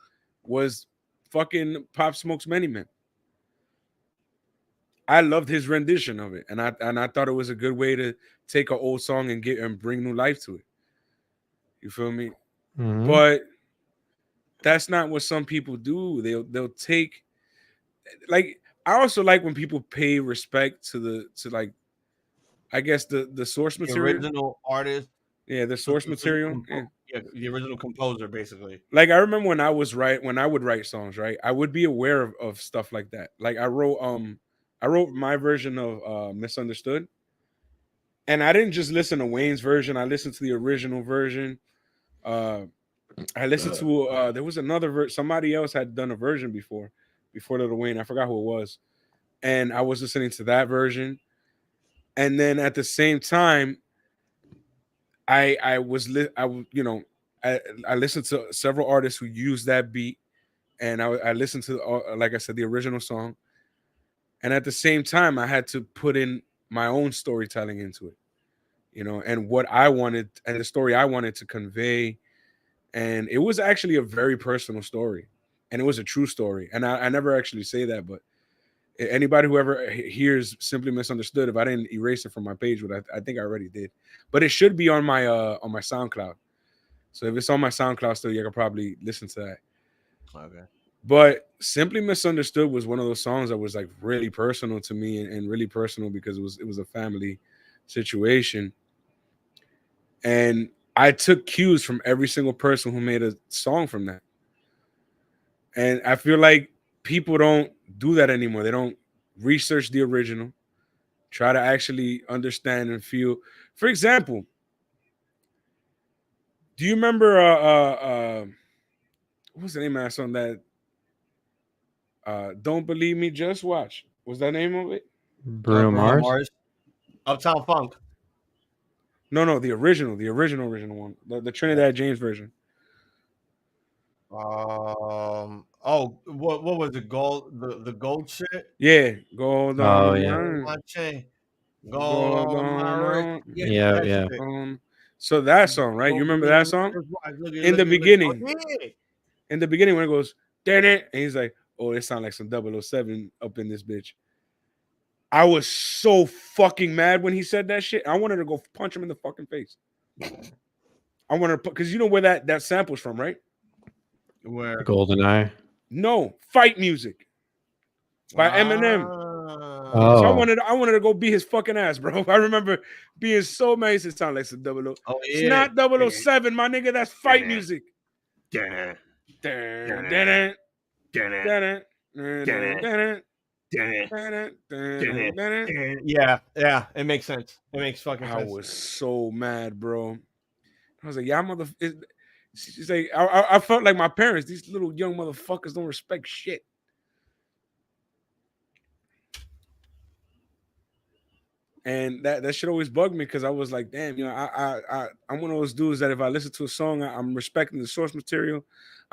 was fucking Pop Smoke's Many Men. I loved his rendition of it, and I thought it was a good way to take an old song and bring new life to it. You feel me? But that's not what some people do. They'll take, like, I also like when people pay respect to like, I guess the source material, the original artist. Yeah, the source material. The original composer, basically. Like, I remember when I would write songs, right? I would be aware of stuff like that. Like, I wrote I wrote my version of Misunderstood. And I didn't just listen to Wayne's version. I listened to the original version. I listened to there was another version. Somebody else had done a version before Lil Wayne. I forgot who it was. And I was listening to that version. And then at the same time, I listened to several artists who used that beat, and I listened to like I said, the original song. And at the same time, I had to put in my own storytelling into it, and what I wanted and the story I wanted to convey. And it was actually a very personal story, and it was a true story. And I never actually say that, but anybody who ever hears Simply Misunderstood, if I didn't erase it from my page, but I think I already did. But it should be on my SoundCloud. So if it's on my SoundCloud still, you can probably listen to that. Okay. But Simply Misunderstood was one of those songs that was like really personal to me, and really personal because it was a family situation. And I took cues from every single person who made a song from that. And I feel like people don't do that anymore. They don't research the original, try to actually understand and feel. For example, do you remember what was the name of that song that Don't Believe Me, Just Watch? Was that the name of it? Bruno Mars? Uptown Funk. No, the original one. The Trinidad James version. What was it? Gold, the gold shit? Yeah, gold on my chain. Gold On my on. wrist. Yeah. So that song, right? You remember that song? In the beginning. In the beginning when it goes, damn it, and he's like, oh, it sounds like some 007 up in this bitch. I was so fucking mad when he said that shit. I wanted to go punch him in the fucking face. I wanted to, because you know where that sample's from, right? Where? GoldenEye. No, Fight Music by Eminem. Oh. So I wanted to go beat his fucking ass, bro. I remember being so mad. It sounded like some 00. Oh, yeah. It's not 007, my nigga. That's Fight Music. Yeah, it makes sense. It makes fucking sense. I was so mad, bro. I was like, y'all she's like, I felt like my parents. These little young motherfuckers don't respect shit. And that shit always bugged me because I was like, damn, I'm one of those dudes that if I listen to a song, I'm respecting the source material.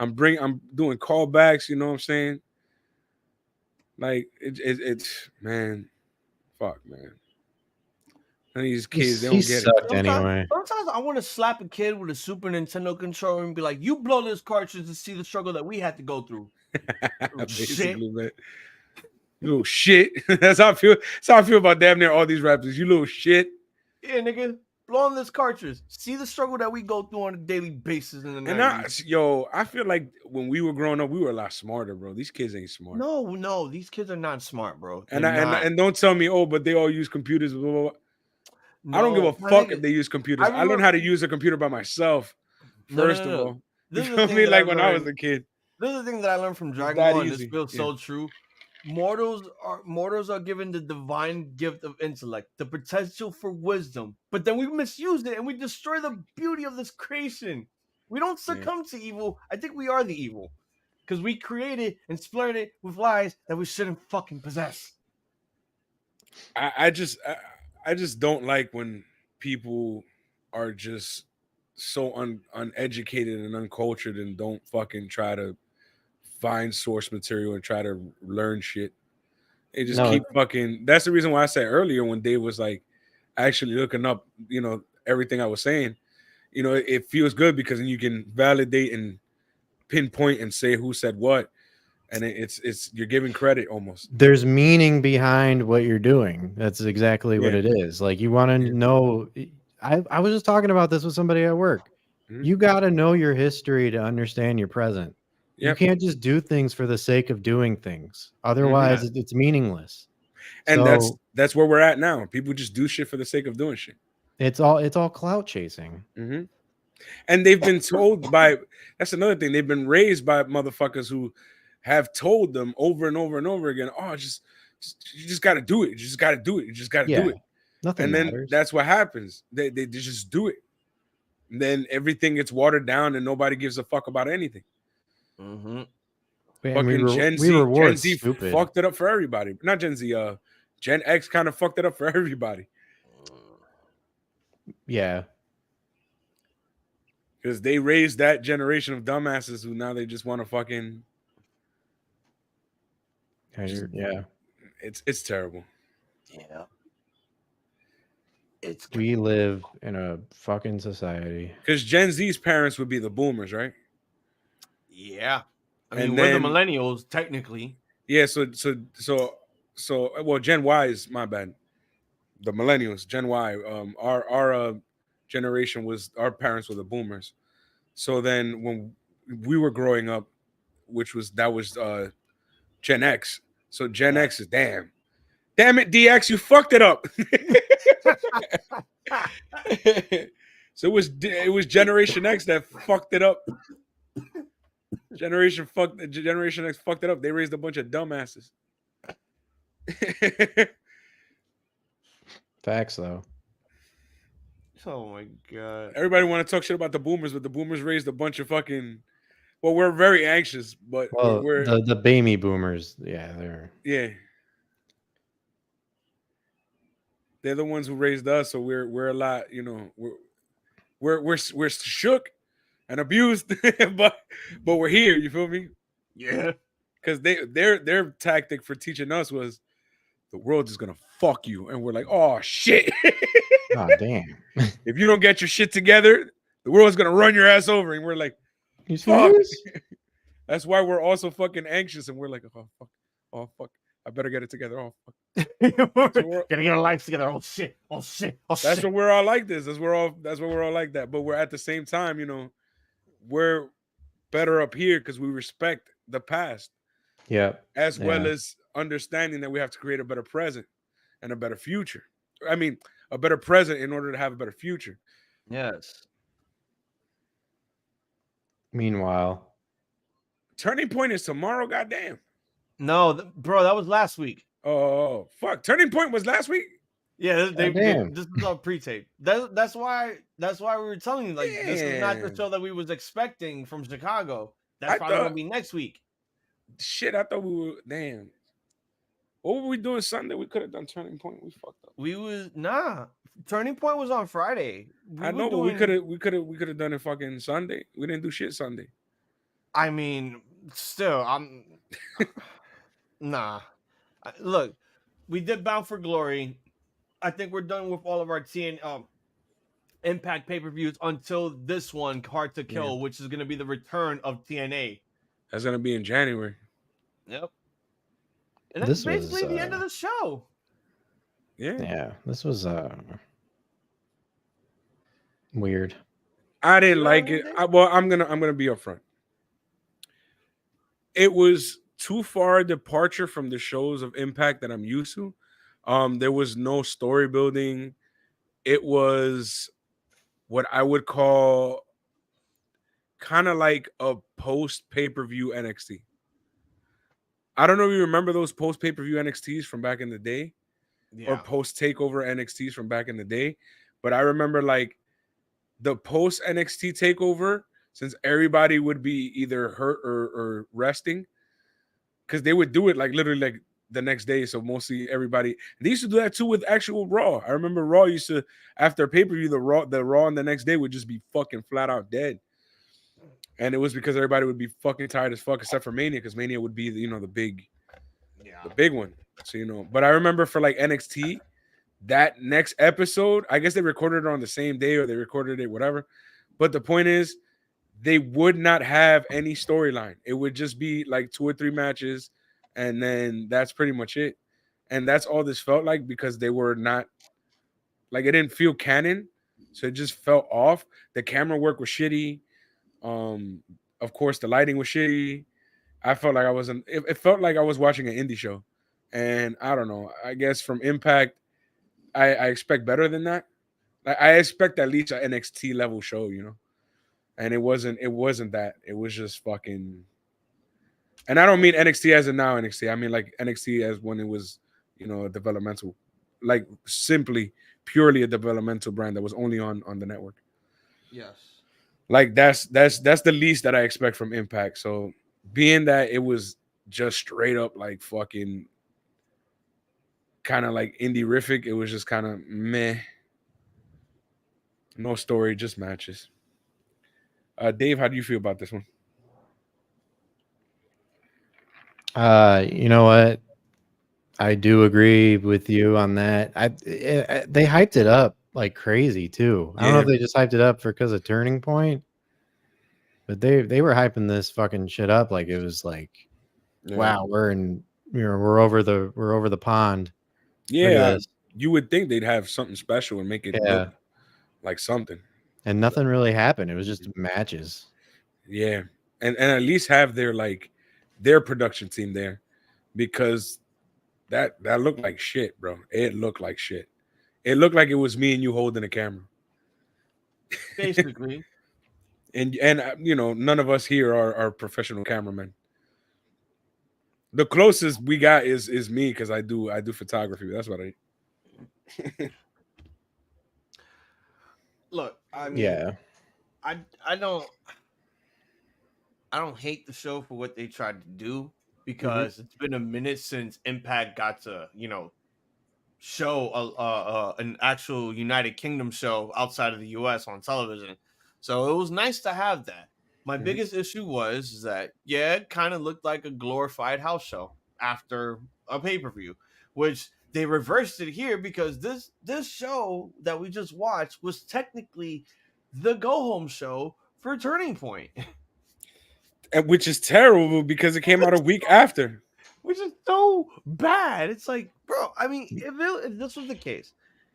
I'm doing callbacks, you know what I'm saying? Like it's man, fuck, man. And these kids, they don't get it. Anyway. Sometimes I want to slap a kid with a Super Nintendo controller and be like, "You blow this cartridge to see the struggle that we had to go through." Basically, man. You little shit. That's how I feel. That's how I feel about damn near all these rappers. You little shit. Yeah, nigga. Blow on this cartridge. See the struggle that we go through on a daily basis in the 90s. I feel like when we were growing up, we were a lot smarter, bro. These kids ain't smart. No, these kids are not smart, bro. And don't tell me, but they all use computers. Blah, blah, blah. No, I don't give a fuck if they use computers. I learned how to use a computer by myself. First of all, you know what I mean? Like when I was a kid. This is the thing that I learned from Dragon Ball, and this feels so true. Mortals are given the divine gift of intellect, the potential for wisdom, but then we misuse it and we destroy the beauty of this creation. We don't succumb to evil. I think we are the evil because we created and splurred it with lies that we shouldn't fucking possess. I just don't like when people are just so uneducated and uncultured and don't fucking try to find source material and try to learn shit. They just keep fucking. That's the reason why I said earlier when Dave was like actually looking up, everything I was saying. It feels good because then you can validate and pinpoint and say who said what, and it's you're giving credit almost. There's meaning behind what you're doing. That's exactly what it is. Like you want to know. I was just talking about this with somebody at work. Mm-hmm. You got to know your history to understand your present. Yep. You can't just do things for the sake of doing things. Otherwise, it's meaningless. And that's where we're at now. People just do shit for the sake of doing shit. It's all clout chasing. Mm-hmm. And they've been told that's another thing. They've been raised by motherfuckers who have told them over and over and over again, just You just got to do it. You just got to do it. You just got to do it. Nothing and then matters. That's what happens. They just do it. And then everything gets watered down and nobody gives a fuck about anything. Mm-hmm. Fucking Gen Z fucked it up for everybody. Not Gen Z, Gen X kind of fucked it up for everybody. Yeah. Because they raised that generation of dumbasses who now they just want to fucking... Yeah. It's terrible. Yeah. We live in a fucking society. Because Gen Z's parents would be the boomers, right? Yeah. I mean, we're the millennials, technically. Yeah, so well, Gen Y is my bad. The millennials, Gen Y. Our generation was, our parents were the boomers. So then when we were growing up, that was Gen X. So Gen X is damn it, DX, you fucked it up. So it was Generation X that fucked it up. Generation X fucked it up. They raised a bunch of dumbasses. Facts, though. Oh my god! Everybody want to talk shit about the boomers, but the boomers raised a bunch of fucking... Well, we're very anxious, but we're the baby boomers. Yeah, they're the ones who raised us. So we're a lot, you know. We're shook and abused, but we're here. You feel me? Yeah. Because their tactic for teaching us was, the world is gonna fuck you, and we're like, oh shit. Oh damn. If you don't get your shit together, the world's gonna run your ass over, and we're like, you serious? That's why we're also fucking anxious, and we're like, oh fuck, I better get it together. Oh fuck. Gotta get our lives together. Oh shit. That's what we're all like this. That's what we're all like that. But we're at the same time, you know, we're better up here because we respect the past. Yeah. As well as understanding that we have to create a better present and a better future. I mean, a better present in order to have a better future. Yes. Meanwhile, Turning Point is tomorrow, goddamn. No, bro, that was last week. Oh fuck! Turning Point was last week. Yeah, this is all pre-tape. That's why we were telling you, like, this is not the show that we was expecting from Chicago. That's probably gonna be next week. Shit, I thought we were... Damn. What were we doing Sunday? We could have done Turning Point. We fucked up. Turning Point was on Friday. I know, but we could have done it fucking Sunday. We didn't do shit Sunday. I mean, still, I'm nah. Look, we did Bound for Glory. I think we're done with all of our Impact pay-per-views until this one, Hard to Kill, which is going to be the return of TNA. That's going to be in January. Yep. And that's basically the end of the show. Yeah, this was weird. I didn't like it. I'm gonna be upfront. It was too far a departure from the shows of Impact that I'm used to. There was no story building. It was what I would call kind of like a post pay-per-view NXT. I don't know if you remember those post pay-per-view NXTs from back in the day, or post takeover NXTs from back in the day. But I remember like the post NXT takeover, since everybody would be either hurt or resting, because they would do it like literally like the next day. So mostly everybody, they used to do that too with actual Raw. I remember Raw used to, after pay-per-view, the Raw on the next day would just be fucking flat out dead. And it was because everybody would be fucking tired as fuck, except for Mania, because Mania would be the big one. So but I remember for like NXT, that next episode, I guess they recorded it on the same day or they recorded it, whatever. But the point is, they would not have any storyline. It would just be like 2 or 3 matches, and then that's pretty much it. And that's all this felt like, because they were not, like, it didn't feel canon, so it just felt off. The camera work was shitty. Of course, the lighting was shitty. I felt like it felt like I was watching an indie show. And I don't know. I guess from Impact, I expect better than that. I expect at least an NXT level show, And it wasn't that. It was just fucking. And I don't mean NXT as in now NXT. I mean like NXT as when it was a developmental, like simply purely a developmental brand that was only on the network. Yes. Like that's the least that I expect from Impact. So being that it was just straight up like fucking kind of like indie-rific, it was just kind of meh. No story, just matches. Dave, how do you feel about this one? You know what? I do agree with you on that. They hyped it up like crazy too. I don't know if they just hyped it up because of Turning Point, but they were hyping this fucking shit up like it was like, wow, we're over the pond. Yeah, you would think they'd have something special and make it look like something. And nothing really happened. It was just matches. Yeah, and at least have their production team there, because that looked like shit, bro. It looked like shit. It looked like it was me and you holding a camera, basically. and none of us here are professional cameramen. The closest we got is me, because I do photography. That's what I. Look, I mean, I don't hate the show for what they tried to do, because it's been a minute since Impact got to show an actual United Kingdom show outside of the US on television. So it was nice to have that. My biggest issue was that it kind of looked like a glorified house show after a pay-per-view, which they reversed it here, because this show that we just watched was technically the go-home show for Turning Point. Which is terrible, because it came out a week after. Which is so bad. It's like, bro, I mean, if this was the case,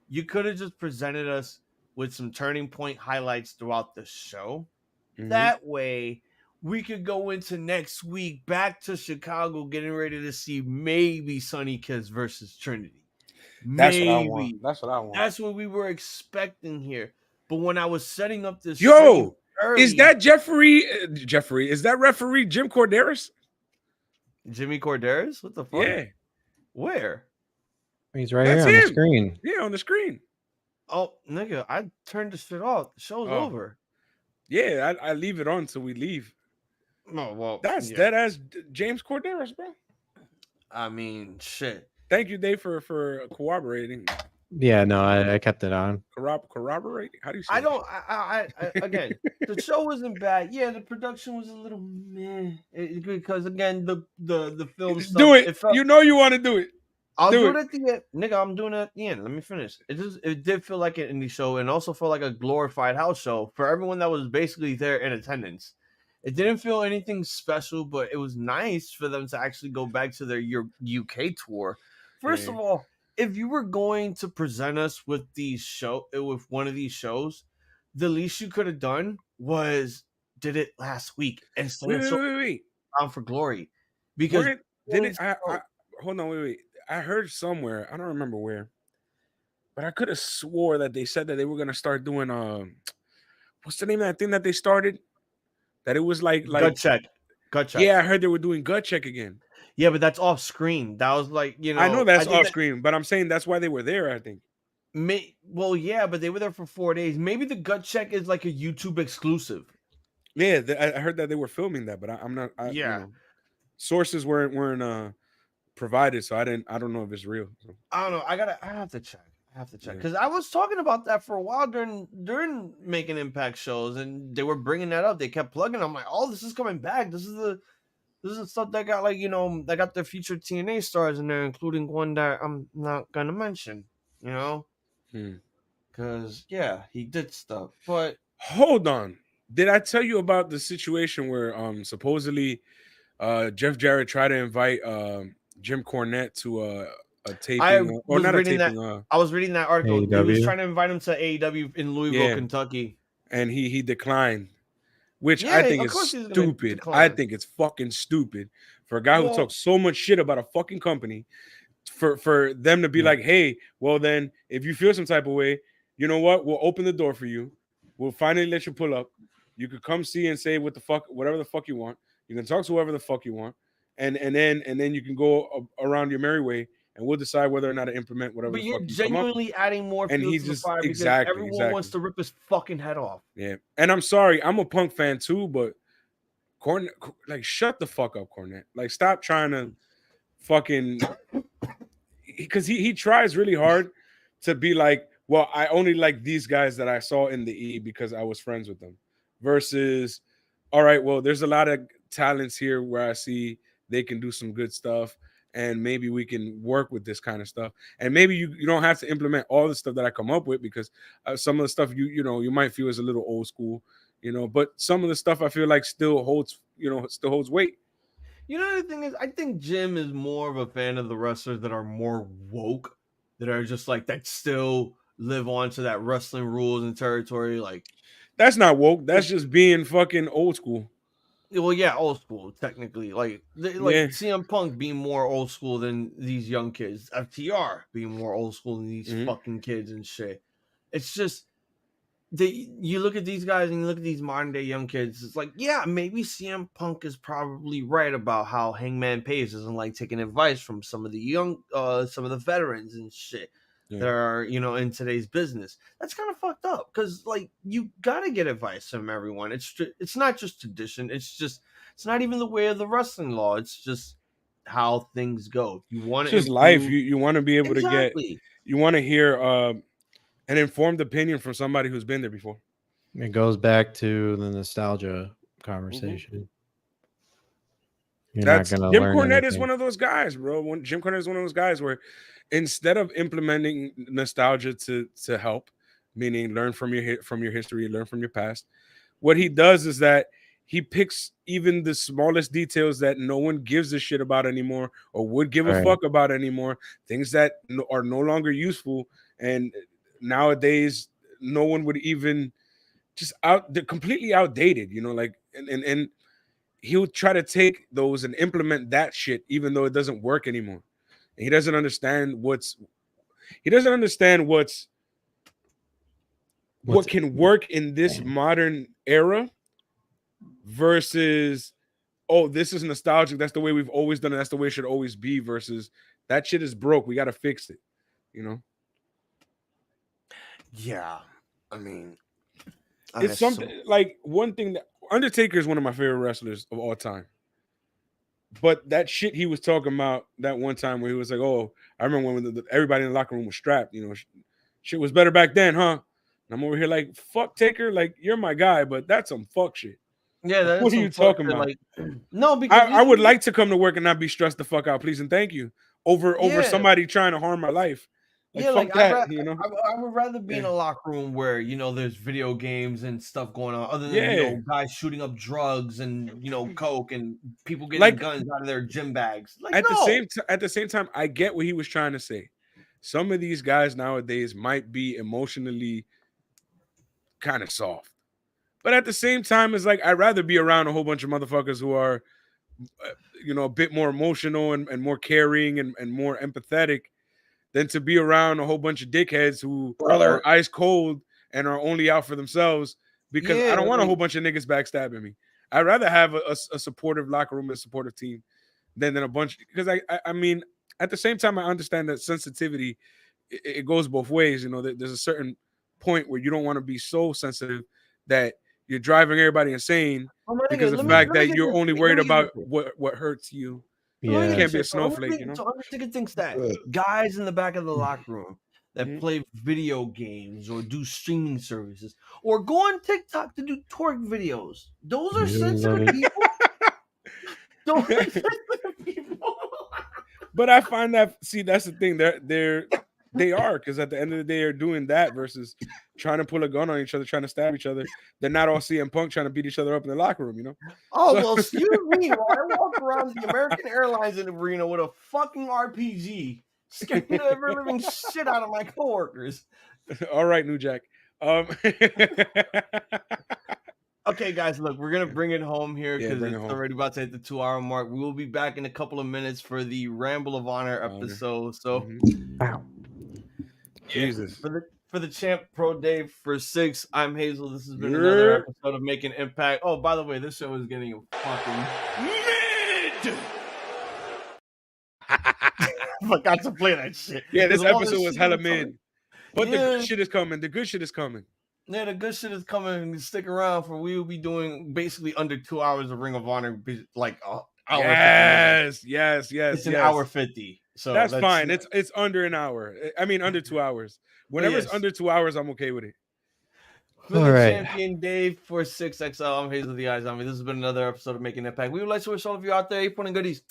you could have just presented us with some Turning Point highlights throughout the show. That way, we could go into next week back to Chicago, getting ready to see maybe Sonny Kiss versus Trinity. That's what I want. That's what I want. That's what we were expecting here. But when I was setting up this, is that Jeffrey? Is that referee Jim Corderas? Jimmy Corderas? What the fuck? Yeah. Where? He's right here on the screen. Yeah, on the screen. Oh, nigga, I turned this shit off. The show's over. Yeah, I leave it on until we leave. Oh, well, that's dead as James Corderas, bro. I mean, shit. Thank you, Dave, for corroborating. Yeah, no, I kept it on. Corroborate? How do you say I again, the show wasn't bad. Yeah, the production was a little meh. Because again, the film stuff. Do it. You want to do it. I'll do it at the end. Nigga, I'm doing it at the end. Let me finish. It did feel like an indie show, and also felt like a glorified house show for everyone that was basically there in attendance. It didn't feel anything special, but it was nice for them to actually go back to their UK tour. First of all, if you were going to present us with with one of these shows, the least you could have done was did it last week instead of Bound for Glory. Because hold on, wait. I heard somewhere, I don't remember where, but I could have swore that they said that they were gonna start doing what's the name of that thing that they started? That it was like Gut check. Yeah, I heard they were doing gut check again. Yeah, but that's off screen. That was like, I know that's off screen, but I'm saying that's why they were there, I think. Well, yeah, but they were there for 4 days. Maybe the gut check is like a YouTube exclusive. Yeah, I heard that they were filming that, but I'm not. Sources weren't provided, so I don't know if it's real. So. I don't know. I have to check. Because I was talking about that for a while during making Impact shows, and they were bringing that up. They kept plugging. I'm like, oh, this is coming back. This is the stuff that got that got their featured TNA stars in there, including one that I'm not gonna mention. Because he did stuff. But hold on, did I tell you about the situation where supposedly Jeff Jarrett tried to invite Jim Cornette to a taping, or not a taping? I was reading that article. AEW. He was trying to invite him to AEW in Louisville, Kentucky, and he declined, which I think is stupid. I think it's fucking stupid for a guy who talks so much shit about a fucking company, for them to be like, hey, well then, if you feel some type of way, you know what? We'll open the door for you. We'll finally let you pull up. You could come see and say whatever the fuck you want. You can talk to whoever the fuck you want, and then you can go around your merry way and we'll decide whether or not to implement whatever. But the you're fuck you come up genuinely adding more and fuel he to the just fire because everyone wants to rip his fucking head off. Yeah, and I'm sorry, I'm a Punk fan too, but Cornette, like, shut the fuck up, Cornette. Like, stop trying to fucking, because he tries really hard to be like, well, I only like these guys that I saw in the E because I was friends with them. Versus, all right, well, there's a lot of talents here where I see they can do some good stuff, and maybe we can work with this kind of stuff. And maybe you don't have to implement all the stuff that I come up with, because some of the stuff you might feel is a little old school, but some of the stuff I feel like still holds weight. You know, the thing is, I think Jim is more of a fan of the wrestlers that are more woke, that are just like, that still live on to that wrestling rules and territory. Like, that's not woke. That's just being fucking old school. Well, yeah, old school, technically. Like CM Punk being more old school than these young kids. FTR being more old school than these fucking kids and shit. It's just, you look at these guys and you look at these modern day young kids. It's like, yeah, maybe CM Punk is probably right about how Hangman Page doesn't like taking advice from some of the veterans and shit that are, in today's business. That's kind of fucked up, because like, you gotta get advice from everyone. It's not just tradition. It's not even the way of the wrestling law. It's just how things go. You want to, it's just life. You want to be able to get. You want to hear an informed opinion from somebody who's been there before. It goes back to the nostalgia conversation. Jim Cornette is one of those guys, bro. Jim Cornette is one of those guys where, instead of implementing nostalgia to help, meaning learn from your history, learn from your past, what he does is that he picks even the smallest details that no one gives a shit about anymore, or would give a fuck about anymore, things that are no longer useful, and nowadays no one would even they're completely outdated, and he'll try to take those and implement that shit even though it doesn't work anymore. And he doesn't understand what can work in this modern era versus, oh, this is nostalgic, that's the way we've always done it, that's the way it should always be, versus that shit is broke, we got to fix it. Yeah, I mean, it's something like, one thing that Undertaker is one of my favorite wrestlers of all time. But that shit he was talking about that one time where he was like, oh, I remember when everybody in the locker room was strapped, shit was better back then, huh? And I'm over here like, fuck Taker, like, you're my guy, but that's some fuck shit. Yeah, what are you talking about? Like, no, because I would like to come to work and not be stressed the fuck out, please and thank you, over somebody trying to harm my life. Like, I would rather be in a locker room where, there's video games and stuff going on, other than guys shooting up drugs and coke and people getting guns out of their gym bags. At the same time, I get what he was trying to say. Some of these guys nowadays might be emotionally kind of soft, but at the same time, it's like, I'd rather be around a whole bunch of motherfuckers who are, a bit more emotional and more caring and more empathetic, than to be around a whole bunch of dickheads who are ice cold and are only out for themselves, because I don't want a whole bunch of niggas backstabbing me. I'd rather have a supportive locker room and a supportive team than a bunch, because I mean, at the same time, I understand that sensitivity, it goes both ways. There's a certain point where you don't want to be so sensitive that you're driving everybody insane because of the fact that you're only worried about what hurts you. Yeah. You can't be a snowflake, So Undertaker thinks that guys in the back of the locker room that play video games or do streaming services or go on TikTok to do twerk videos, those are sensitive people. Those are sensitive people. But I find that, that's the thing. They are, because at the end of the day, they're doing that versus trying to pull a gun on each other, trying to stab each other. They're not all CM Punk trying to beat each other up in the locker room, Oh, well, excuse me. While I walk around the American Airlines arena with a fucking RPG, scaring the ever living shit out of my coworkers. All right, New Jack. Okay, guys, look, we're going to bring it home here because it's already about to hit the 2-hour mark. We will be back in a couple of minutes for the Ramble of Honor episode. So, Jesus. For the champ, ProDave, for 6, I'm Hazel. This has been another episode of Making Impact. Oh, by the way, this show is getting a fucking mid. forgot to play that shit. Yeah, this All episode was shit hella was coming. mid. But the good shit is coming. The good shit is coming. Yeah, the good shit is coming. Stick around for we will be doing basically under 2 hours of Ring of Honor, like an hour. Yes. It's an hour 50. So that's fine. It's under an hour. I mean, under 2 hours. Whenever it's under 2 hours, I'm okay with it. For the champion, Dave, for 6XL, I'm Hazel the iZombie. This has been another episode of Making Impact. We would like to wish all of you out there 8 goodies.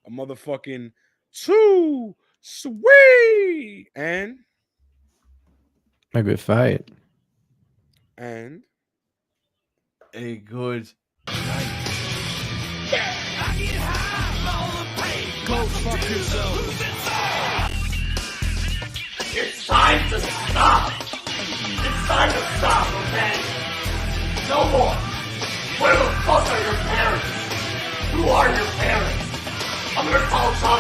A motherfucking too sweet and a good fight. And a good night. Go fuck yourself. It's time to stop. It's time to stop, okay? No more. Where the fuck are your parents? Who are your parents? I'm gonna call Tom.